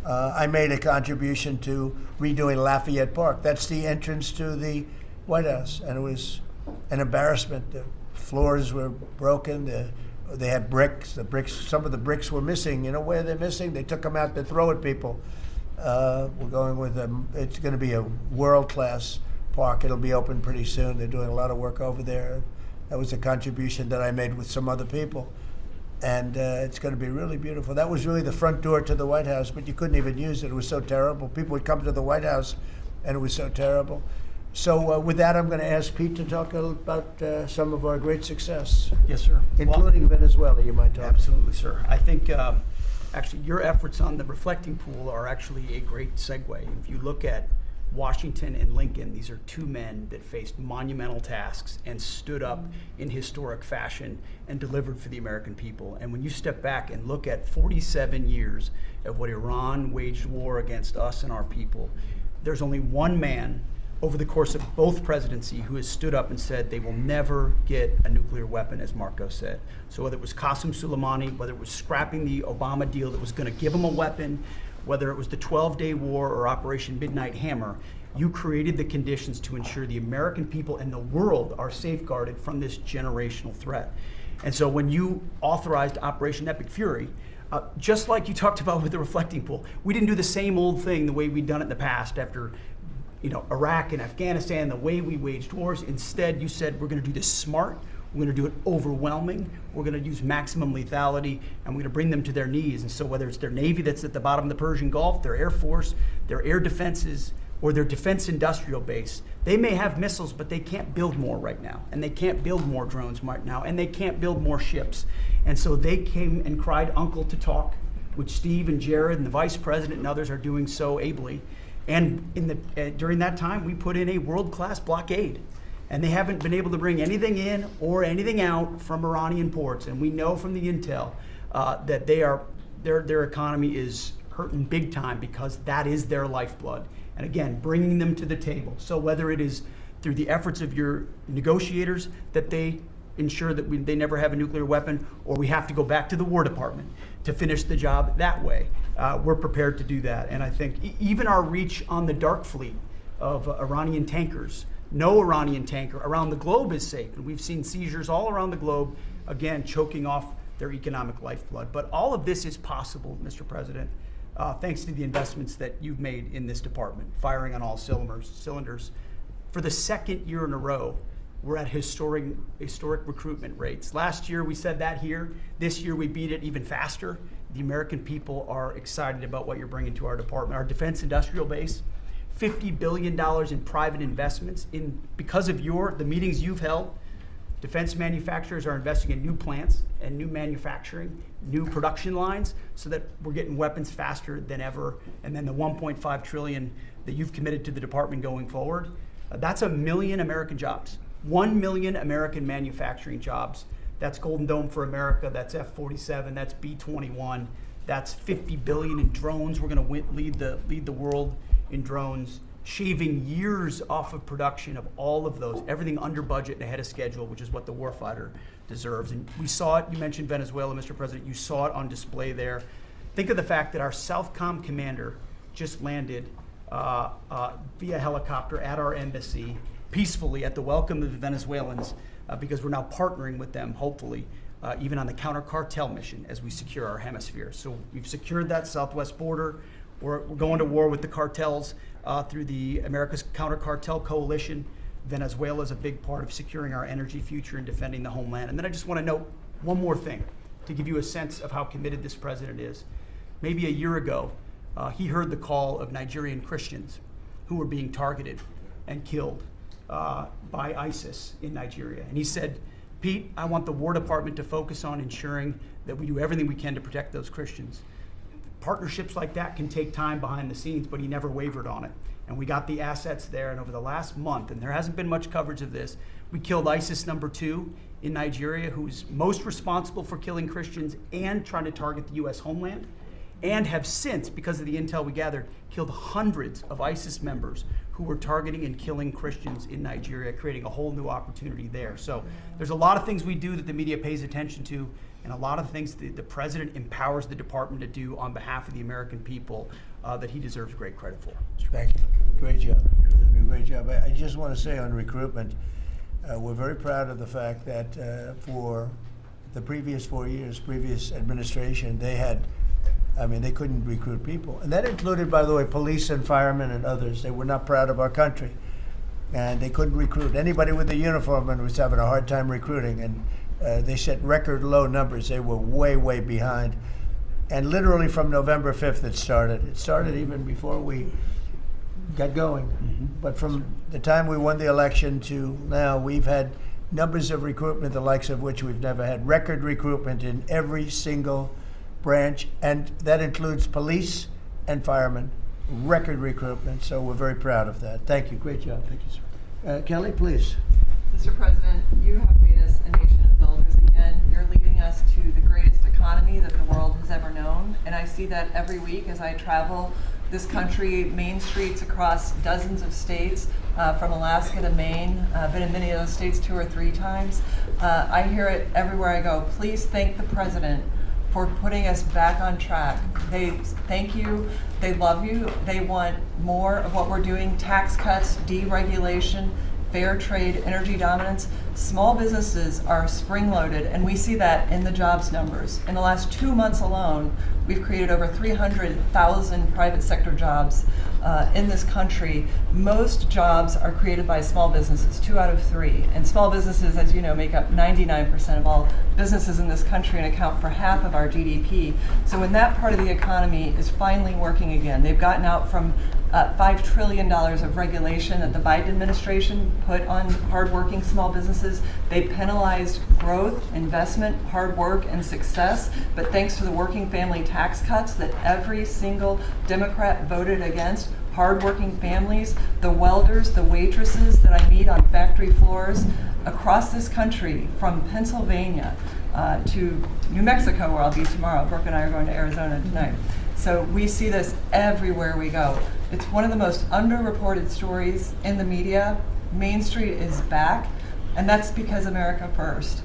I made a contribution to redoing Lafayette Park. That's the entrance to the White House. And it was an embarrassment. The floors were broken. They had bricks. Some of the bricks were missing. You know where they're missing? They took them out to throw at people. We're going with them. It's going to be a world-class park. It'll be open pretty soon. They're doing a lot of work over there. That was a contribution that I made with some other people. And it's going to be really beautiful. That was really the front door to the White House, but you couldn't even use it. It was so terrible. People would come to the White House, and it was so terrible. So with that, I'm going to ask Pete to talk about some of our great success, Yes, sir. including Venezuela. You might talk. Absolutely, sir. I think actually your efforts on the reflecting pool are actually a great segue. If you look at Washington and Lincoln, these are two men that faced monumental tasks and stood up in historic fashion and delivered for the American people. And when you step back and look at 47 years of what Iran waged war against us and our people, there's only one man over the course of both presidency who has stood up and said they will never get a nuclear weapon, as Marco said. So whether it was Qasem Soleimani, whether it was scrapping the Obama deal that was going to give them a weapon, whether it was the 12-day war or Operation Midnight Hammer, you created the conditions to ensure the American people and the world are safeguarded from this generational threat. And so when you authorized Operation Epic Fury, just like you talked about with the reflecting pool, we didn't do the same old thing the way we'd done it in the past after Iraq and Afghanistan, the way we waged wars. Instead, you said, we're going to do this smart, we're going to do it overwhelming, we're going to use maximum lethality, and we're going to bring them to their knees. And so whether it's their Navy that's at the bottom of the Persian Gulf, their Air Force, their air defenses, or their defense industrial base, they may have missiles, but they can't build more right now, and they can't build more drones right now, and they can't build more ships. And so they came and cried uncle to talk, which Steve and Jared and the Vice President and others are doing so ably. And during that time, we put in a world-class blockade. And they haven't been able to bring anything in or anything out from Iranian ports. And we know from the intel that their economy is hurting big time because that is their lifeblood. And again, bringing them to the table. So whether it is through the efforts of your negotiators that they ensure that they never have a nuclear weapon, or we have to go back to the War Department to finish the job that way, we're prepared to do that. And I think even our reach on the dark fleet of Iranian tankers, no Iranian tanker around the globe is safe. And we've seen seizures all around the globe, again, choking off their economic lifeblood. But all of this is possible, Mr. President, thanks to the investments that you've made in this department, firing on all cylinders. For the second year in a row, we're at historic recruitment rates. Last year, we said that here. This year, we beat it even faster. The American people are excited about what you're bringing to our department. Our defense industrial base, $50 billion in private investments. Because of the meetings you've held, defense manufacturers are investing in new plants and new manufacturing, new production lines, so that we're getting weapons faster than ever. And then the $1.5 trillion that you've committed to the department going forward, that's 1 million American jobs. 1 million American manufacturing jobs. That's Golden Dome for America, that's F-47, that's B-21, that's $50 billion in drones. We're going to lead the world in drones, shaving years off of production of all of those, everything under budget and ahead of schedule, which is what the warfighter deserves. And we saw it, you mentioned Venezuela, Mr. President, you saw it on display there. Think of the fact that our Southcom commander just landed via helicopter at our embassy, peacefully at the welcome of the Venezuelans, because we're now partnering with them, hopefully, even on the counter-cartel mission as we secure our hemisphere. So we've secured that southwest border. We're going to war with the cartels through the America's Counter-Cartel Coalition. Venezuela is a big part of securing our energy future and defending the homeland. And then I just want to note one more thing to give you a sense of how committed this president is. Maybe a year ago, he heard the call of Nigerian Christians who were being targeted and killed by ISIS in Nigeria. And he said, Pete, I want the War Department to focus on ensuring that we do everything we can to protect those Christians. Partnerships like that can take time behind the scenes, but he never wavered on it. And we got the assets there, and over the last month, and there hasn't been much coverage of this, we killed ISIS #2 in Nigeria, who's most responsible for killing Christians and trying to target the U.S. homeland, and have since, because of the intel we gathered, killed hundreds of ISIS members who were targeting and killing Christians in Nigeria, creating a whole new opportunity there. So there's a lot of things we do that the media pays attention to, and a lot of things the president empowers the department to do on behalf of the American people that he deserves great credit for. Thank you. Great job. You're doing a great job. I just want to say on recruitment, we're very proud of the fact that for the previous 4 years, previous administration, they couldn't recruit people. And that included, by the way, police and firemen and others. They were not proud of our country. And they couldn't recruit. Anybody with a uniform and was having a hard time recruiting. And they set record low numbers. They were way, way behind. And literally from November 5th it started. It started even before we got going. But from the time we won the election to now, we've had numbers of recruitment, the likes of which we've never had. Record recruitment in every single branch, and that includes police and firemen. Record recruitment, so we're very proud of that. Thank you. Great job. Thank you, sir. Kelly, please. Mr. President, you have made us a nation of builders again. You're leading us to the greatest economy that the world has ever known, and I see that every week as I travel this country, main streets across dozens of states, from Alaska to Maine. I've been in many of those states 2 or 3 times. I hear it everywhere I go. Please thank the president for putting us back on track. They thank you, they love you, they want more of what we're doing: tax cuts, deregulation, fair trade, energy dominance. Small businesses are spring-loaded, and we see that in the jobs numbers. In the last 2 months alone, we've created over 300,000 private sector jobs in this country. Most jobs are created by small businesses, 2 out of 3. And small businesses, as you know, make up 99% of all businesses in this country and account for half of our GDP. So when that part of the economy is finally working again, they've gotten out from $5 trillion of regulation that the Biden administration put on hardworking small businesses. They penalized growth, investment, hard work, and success. But thanks to the working family tax cuts that every single Democrat voted against, hardworking families, the welders, the waitresses that I meet on factory floors across this country, from Pennsylvania to New Mexico, where I'll be tomorrow. Brooke and I are going to Arizona tonight. So we see this everywhere we go. It's one of the most underreported stories in the media. Main Street is back, and that's because America first.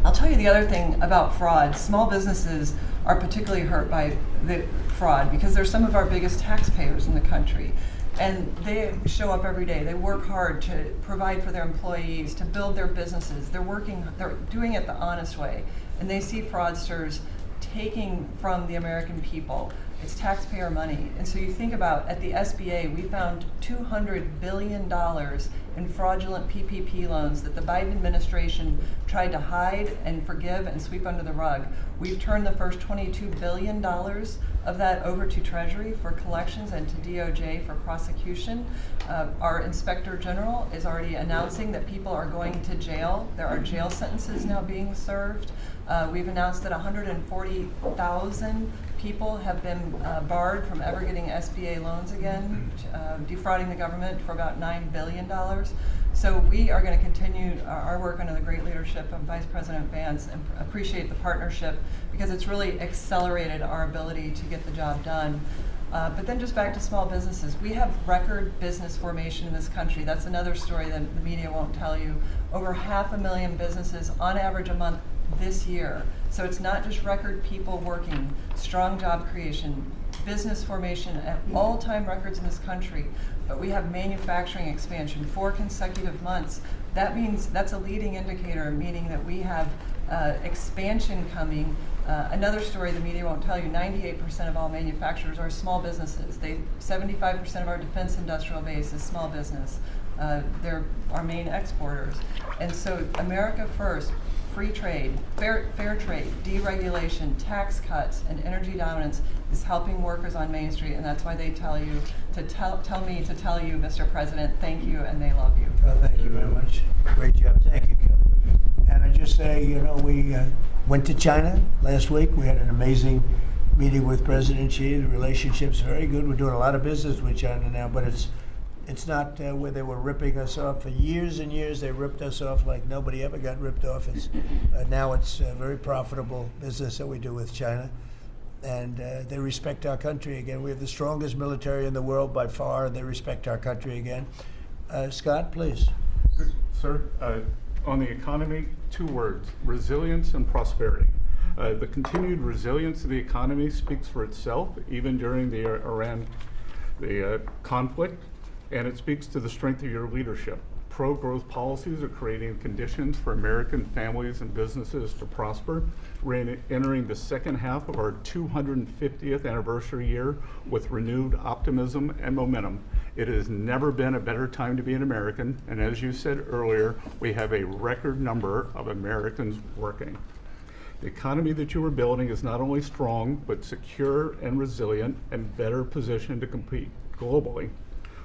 I'll tell you the other thing about fraud. Small businesses are particularly hurt by the fraud because they're some of our biggest taxpayers in the country. And they show up every day. They work hard to provide for their employees, to build their businesses. They're doing it the honest way. And they see fraudsters taking from the American people. It's taxpayer money. And so you think about, at the SBA, we found $200 billion in fraudulent PPP loans that the Biden administration tried to hide and forgive and sweep under the rug. We've turned the first $22 billion of that over to Treasury for collections and to DOJ for prosecution. Our Inspector General is already announcing that people are going to jail. There are jail sentences now being served. We've announced that 140,000 people have been barred from ever getting SBA loans again, defrauding the government for about $9 billion. So we are going to continue our work under the great leadership of Vice President Vance and appreciate the partnership because it's really accelerated our ability to get the job done. But then just back to small businesses. We have record business formation in this country. That's another story that the media won't tell you. Over 500,000 businesses on average a month this year. So it's not just record people working, strong job creation, business formation at all-time records in this country, but we have manufacturing expansion 4 consecutive months. That means that's a leading indicator, meaning that we have expansion coming. Another story the media won't tell you, 98% of all manufacturers are small businesses. 75% of our defense industrial base is small business. They're our main exporters. And so America first, free trade, fair trade, deregulation, tax cuts, and energy dominance is helping workers on Main Street, and that's why they tell you to tell me to tell you, Mr. President, thank you, and they love you. Well, thank you very much. Great job. Thank you, Kelly. And I just say, we went to China last week. We had an amazing meeting with President Xi. The relationship's very good. We're doing a lot of business with China now, but it's not where they were ripping us off. For years and years, they ripped us off like nobody ever got ripped off. Now it's a very profitable business that we do with China. and they respect our country again. We have the strongest military in the world by far, and they respect our country again. Scott, please. Sir, on the economy, 2 words: resilience and prosperity. The continued resilience of the economy speaks for itself, even during the Iran conflict, and it speaks to the strength of your leadership. Pro-growth policies are creating conditions for American families and businesses to prosper. We're entering the second half of our 250th anniversary year with renewed optimism and momentum. It has never been a better time to be an American, and as you said earlier, we have a record number of Americans working. The economy that you are building is not only strong, but secure and resilient and better positioned to compete globally.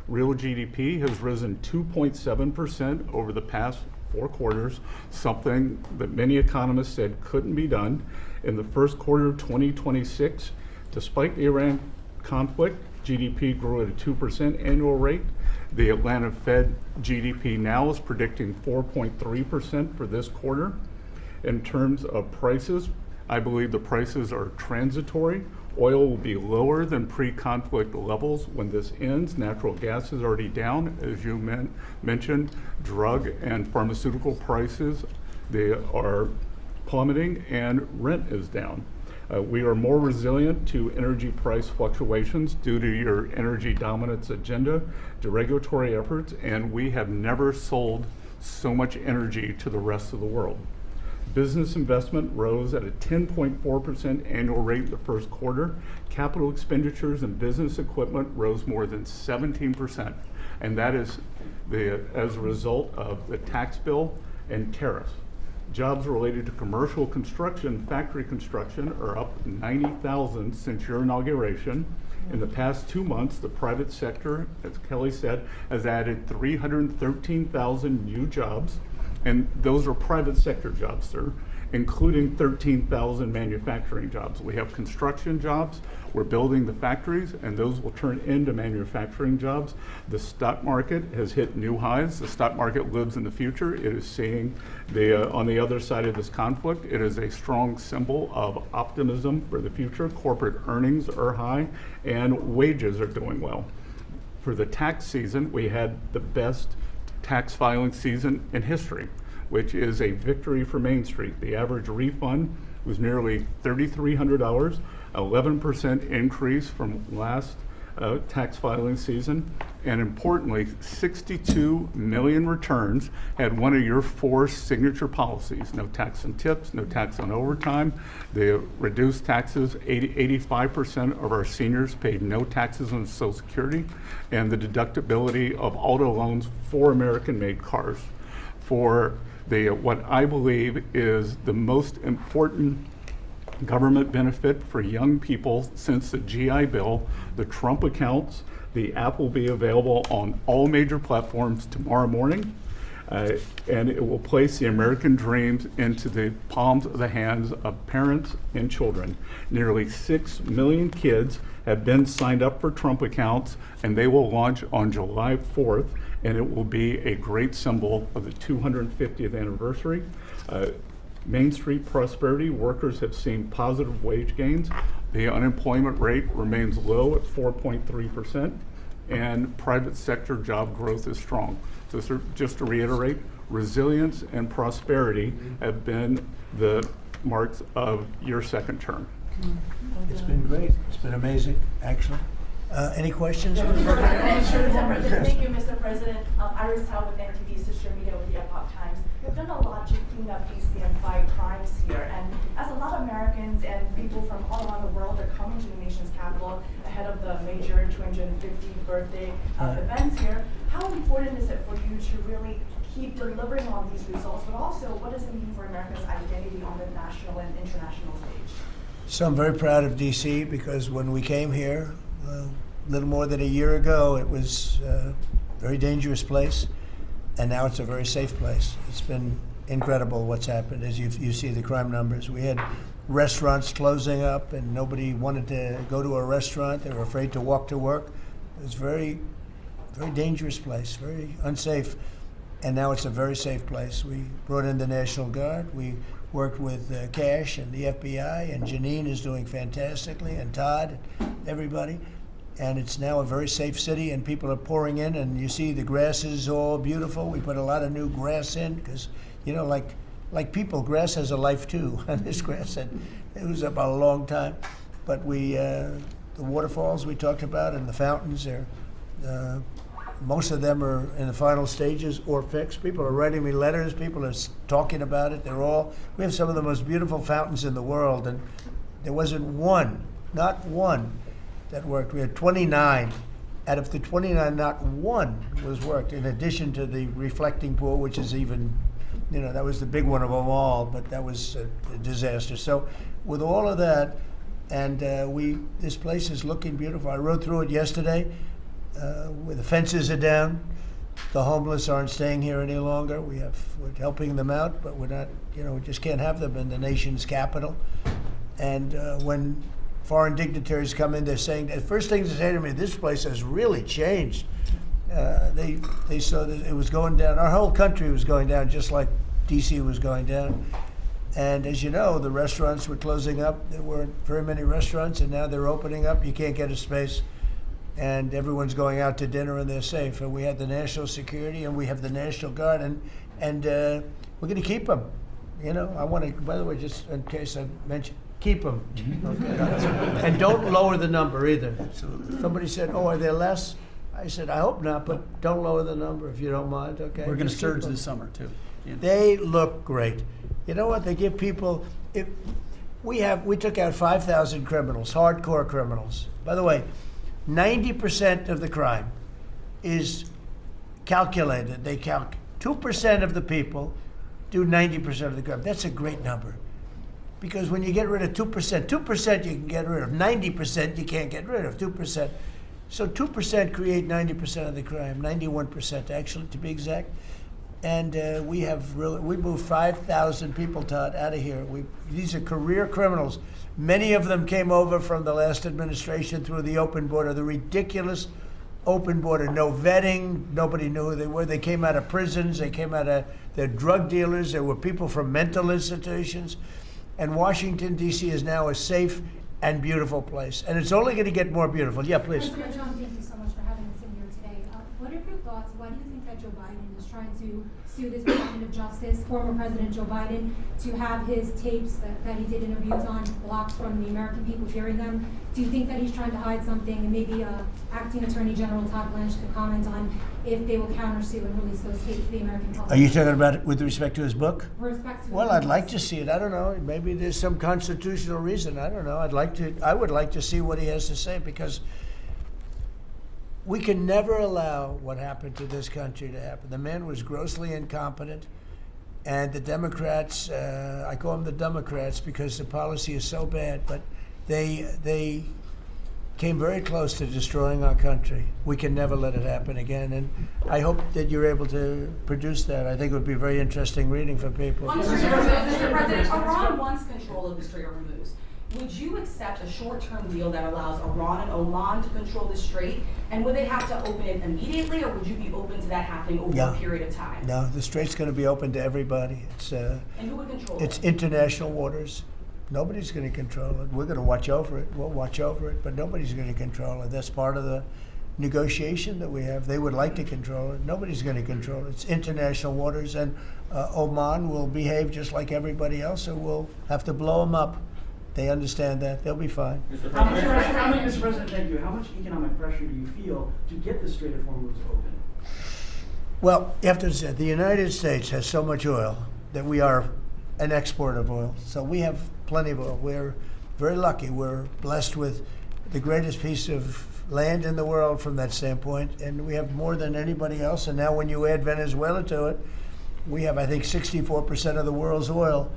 Real GDP has risen 2.7% over the past 4 quarters, something that many economists said couldn't be done. In the first quarter of 2026, despite the Iran conflict, GDP grew at a 2% annual rate. The Atlanta Fed GDP now is predicting 4.3% for this quarter. In terms of prices, I believe the prices are transitory. Oil will be lower than pre-conflict levels when this ends. Natural gas is already down, as you mentioned. Drug and pharmaceutical prices, they are plummeting, and rent is down. We are more resilient to energy price fluctuations due to your energy dominance agenda, to regulatory efforts, and we have never sold so much energy to the rest of the world. Business investment rose at a 10.4% annual rate in the first quarter. Capital expenditures and business equipment rose more than 17%, and that is as a result of the tax bill and tariffs. Jobs related to commercial construction, factory construction, are up 90,000 since your inauguration. In the past 2 months, the private sector, as Kelly said, has added 313,000 new jobs. And those are private sector jobs, sir, including 13,000 manufacturing jobs. We have construction jobs. We're building the factories, and those will turn into manufacturing jobs. The stock market has hit new highs. The stock market lives in the future. It is seeing on the other side of this conflict, it is a strong symbol of optimism for the future. Corporate earnings are high, and wages are doing well. For the tax season, we had the best tax filing season in history, which is a victory for Main Street. The average refund was nearly $3,300, 11% increase from last tax filing season. And importantly, 62 million returns had one of your 4 signature policies: no tax on tips, no tax on overtime. They reduced taxes. 85% of our seniors paid no taxes on Social Security, and the deductibility of auto loans for American-made cars. For what I believe is the most important government benefit for young people since the GI Bill, the Trump accounts. The app will be available on all major platforms tomorrow morning, and it will place the American dreams into the palms of the hands of parents and children. Nearly 6 million kids have been signed up for Trump accounts, and they will launch on July 4th, and it will be a great symbol of the 250th anniversary. Main Street prosperity, workers have seen positive wage gains. The unemployment rate remains low at 4.3%, and private sector job growth is strong. So sir, just to reiterate, resilience and prosperity have been the marks of your second term. It's been great. It's been amazing, actually. Any questions? Thank you, Mr. President. Iris Tao with NTV Sister Media with the Epoch Times. We've done a lot to clean up DC and fight crimes here. And as a lot of Americans and people from all around the world are coming to the nation's capital ahead of the major 250th birthday events here, how important is it for you to really keep delivering on these results, but also what does it mean for America's identity on the national and international stage? So I'm very proud of DC because when we came here, a little more than a year ago, it was a very dangerous place, and now it's a very safe place. It's been incredible what's happened as you see the crime numbers. We had restaurants closing up, and nobody wanted to go to a restaurant. They were afraid to walk to work. It was a very, very dangerous place, very unsafe, and now it's a very safe place. We brought in the National Guard. We worked with Cash and the FBI, and Janine is doing fantastically, and Todd, and everybody. And it's now a very safe city, and people are pouring in, and you see the grass is all beautiful. We put a lot of new grass in because, you know, like people, grass has a life too. And this grass, it was about a long time. But the waterfalls we talked about and the fountains, most of them are in the final stages or fixed. People are writing me letters. People are talking about it. We have some of the most beautiful fountains in the world, and there wasn't one, not one, that worked. We had 29. Out of the 29, not one was worked, in addition to the reflecting pool, which is even, you know, that was the big one of them all, but that was a disaster. So with all of that, and this place is looking beautiful. I rode through it yesterday, where the fences are down. The homeless aren't staying here any longer. We're helping them out, but we're not, you know, we just can't have them in the nation's capital. And when foreign dignitaries come in, they're saying, the first thing they say to me, this place has really changed. They saw that it was going down. Our whole country was going down, just like DC was going down. And as you know, the restaurants were closing up. There weren't very many restaurants, and now they're opening up. You can't get a space, and everyone's going out to dinner, and they're safe. And we had the national security, and we have the National Guard, and we're going to keep them. You know, I want to, by the way, just in case I mentioned, keep them. Okay. And don't lower the number either. Somebody said, oh, are there less? I said, I hope not, but don't lower the number if you don't mind, okay? We're going to Just keep surge them. this summer too. Yeah. They look great. You know what? They give people. We took out 5,000 criminals, hardcore criminals. By the way, 90% of the crime is calculated. 2% of the people do 90% of the crime. That's a great number, because when you get rid of 2% you can get rid of. 90% you can't get rid of. 2%. So 2% create 90% of the crime. 91% actually, to be exact. And we moved 5,000 people, Todd, out of here. These are career criminals. Many of them came over from the last administration through the open border, the ridiculous open border, no vetting, nobody knew who they were. They came out of prisons, they're drug dealers, there were people from mental institutions. And Washington, D.C. is now a safe and beautiful place. And it's only going to get more beautiful. Yeah, please. President Trump, thank you so much for having us in here today. What are your thoughts? Why do you think that Joe Biden is trying to sue this Department of Justice, former President Joe Biden, to have his tapes that he did interviews on blocked from the American people hearing them? Do you think that he's trying to hide something? And maybe Acting Attorney General Todd Blanche could comment on if they will countersue and release those tapes to the American public. Are you talking about it with respect to his book? With respect to Well, I'd like to see it. I don't know. Maybe there's some constitutional reason. I don't know. I would like to see what he has to say, because we can never allow what happened to this country to happen. The man was grossly incompetent, and the Democrats, I call them the Democrats because the policy is so bad, but they came very close to destroying our country. We can never let it happen again, and I hope that you're able to produce that. I think it would be very interesting reading for people. Mr. President, Iran wants control of the Strait of Hormuz. Would you accept a short-term deal that allows Iran and Oman to control the strait? And would they have to open it immediately, or would you be open to that happening over a period of time? No, the strait's going to be open to everybody. And who would control it? It's international waters. Nobody's going to control it. We're going to watch over it. We'll watch over it, but nobody's going to control it. That's part of the negotiation that we have. They would like to control it. Nobody's going to control it. It's international waters, and Oman will behave just like everybody else, so we'll have to blow them up. They understand that. They'll be fine. Mr. President, thank you. How much economic pressure do you feel to get the Strait of Hormuz open? Well, you have to understand, the United States has so much oil that we are an exporter of oil. So we have plenty of oil. We're very lucky. We're blessed with the greatest piece of land in the world from that standpoint, and we have more than anybody else. And now when you add Venezuela to it, we have, I think, 64% of the world's oil.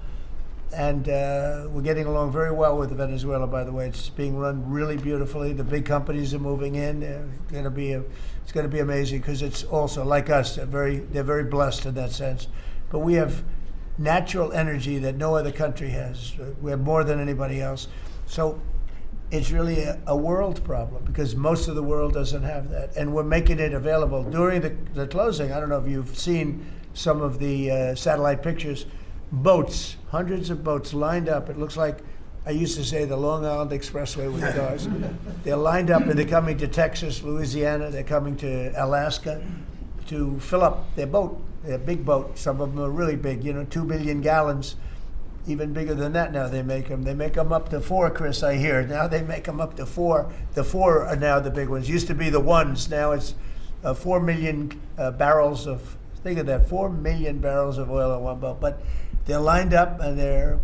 And we're getting along very well with Venezuela, by the way. It's being run really beautifully. The big companies are moving in. It's going to be amazing, because it's also, like us, they're very blessed in that sense. But we have natural energy that no other country has. We have more than anybody else. So it's really a world problem, because most of the world doesn't have that. And we're making it available. During the closing, I don't know if you've seen some of the satellite pictures, boats, hundreds of boats lined up. It looks like, I used to say, the Long Island Expressway with cars. They're lined up and they're coming to Texas, Louisiana, they're coming to Alaska to fill up their boat, their big boat. Some of them are really big, 2 billion gallons. Even bigger than that now they make them. They make them up to 4, Chris, I hear. Now they make them up to 4. The 4 are now the big ones. Used to be the 1s. Now it's 4 million barrels of, think of that, 4 million barrels of oil in one boat. But they're lined up and they're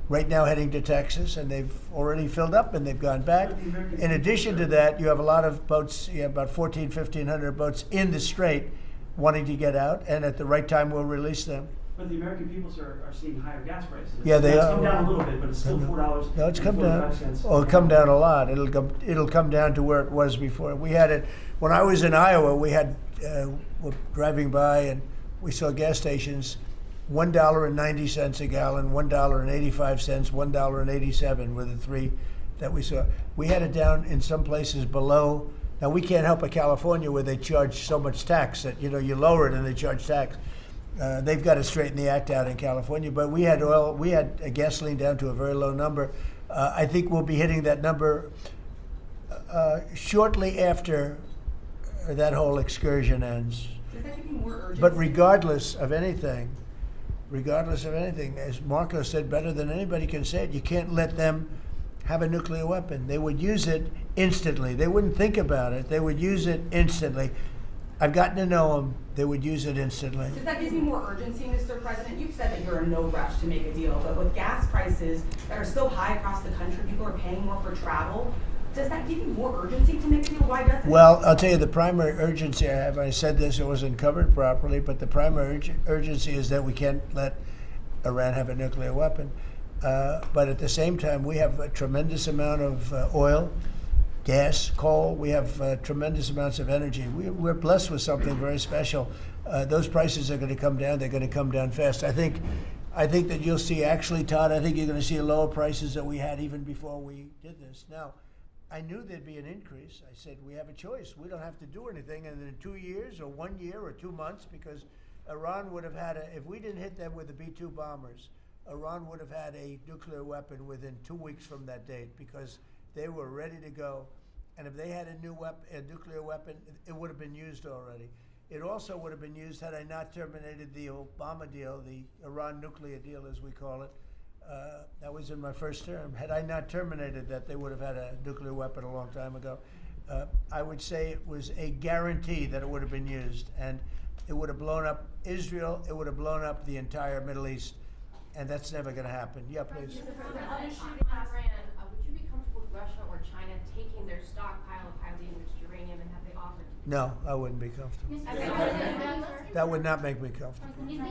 right now heading to Texas, and they've already filled up and they've gone back. In addition to that, you have a lot of boats, you have about 1,500 boats in the strait wanting to get out, and at the right time we'll release them. But the American people, sir, are seeing higher gas prices. Yeah, they It's are. come down a little bit, but it's still $4. No, it's come down. 45 cents. Oh, it'll come down a lot. It'll come down to where it was before. We had it when I was in Iowa. We had we're driving by and we saw gas stations, $1.90 a gallon, $1.85, $1.87 were the 3 that we saw. We had it down in some places below. Now we can't help but California where they charge so much tax that you lower it and they charge tax. They've got to straighten the act out in California, but we had gasoline down to a very low number. I think we'll be hitting that number shortly after that whole excursion ends. Does that give you more urgency? But regardless of anything, as Marco said better than anybody can say it, you can't let them have a nuclear weapon. They would use it instantly. They wouldn't think about it. They would use it instantly. I've gotten to know them. They would use it instantly. Does that give you more urgency, Mr. President? You've said that you're in no rush to make a deal, but with gas prices that are so high across the country, people are paying more for travel. Does that give you more urgency to make a deal? Why doesn't it? Well, I'll tell you the primary urgency I have. I said this, it wasn't covered properly, but the primary urgency is that we can't let Iran have a nuclear weapon. But at the same time, we have a tremendous amount of oil, gas, coal. We have tremendous amounts of energy. We're blessed with something very special. Those prices are going to come down. They're going to come down fast. I think that you'll see, actually, Todd, I think you're going to see lower prices that we had even before we did this. Now, I knew there'd be an increase. I said, we have a choice. We don't have to do anything. And in 2 years or 1 year or 2 months, because Iran would have had if we didn't hit them with the B-2 bombers, Iran would have had a nuclear weapon within 2 weeks from that date because they were ready to go. And if they had a nuclear weapon, it would have been used already. It also would have been used had I not terminated the Obama deal, the Iran nuclear deal, as we call it. That was in my first term. Had I not terminated that, they would have had a nuclear weapon a long time ago. I would say it was a guarantee that it would have been used, and it would have blown up Israel. It would have blown up the entire Middle East, and that's never going to happen. Yeah, please. Mr. President, on Iran, would you be comfortable with Russia or China taking their stockpile of highly enriched uranium, and have they offered? No, I wouldn't be comfortable. Mr. President, That would not make me comfortable. President,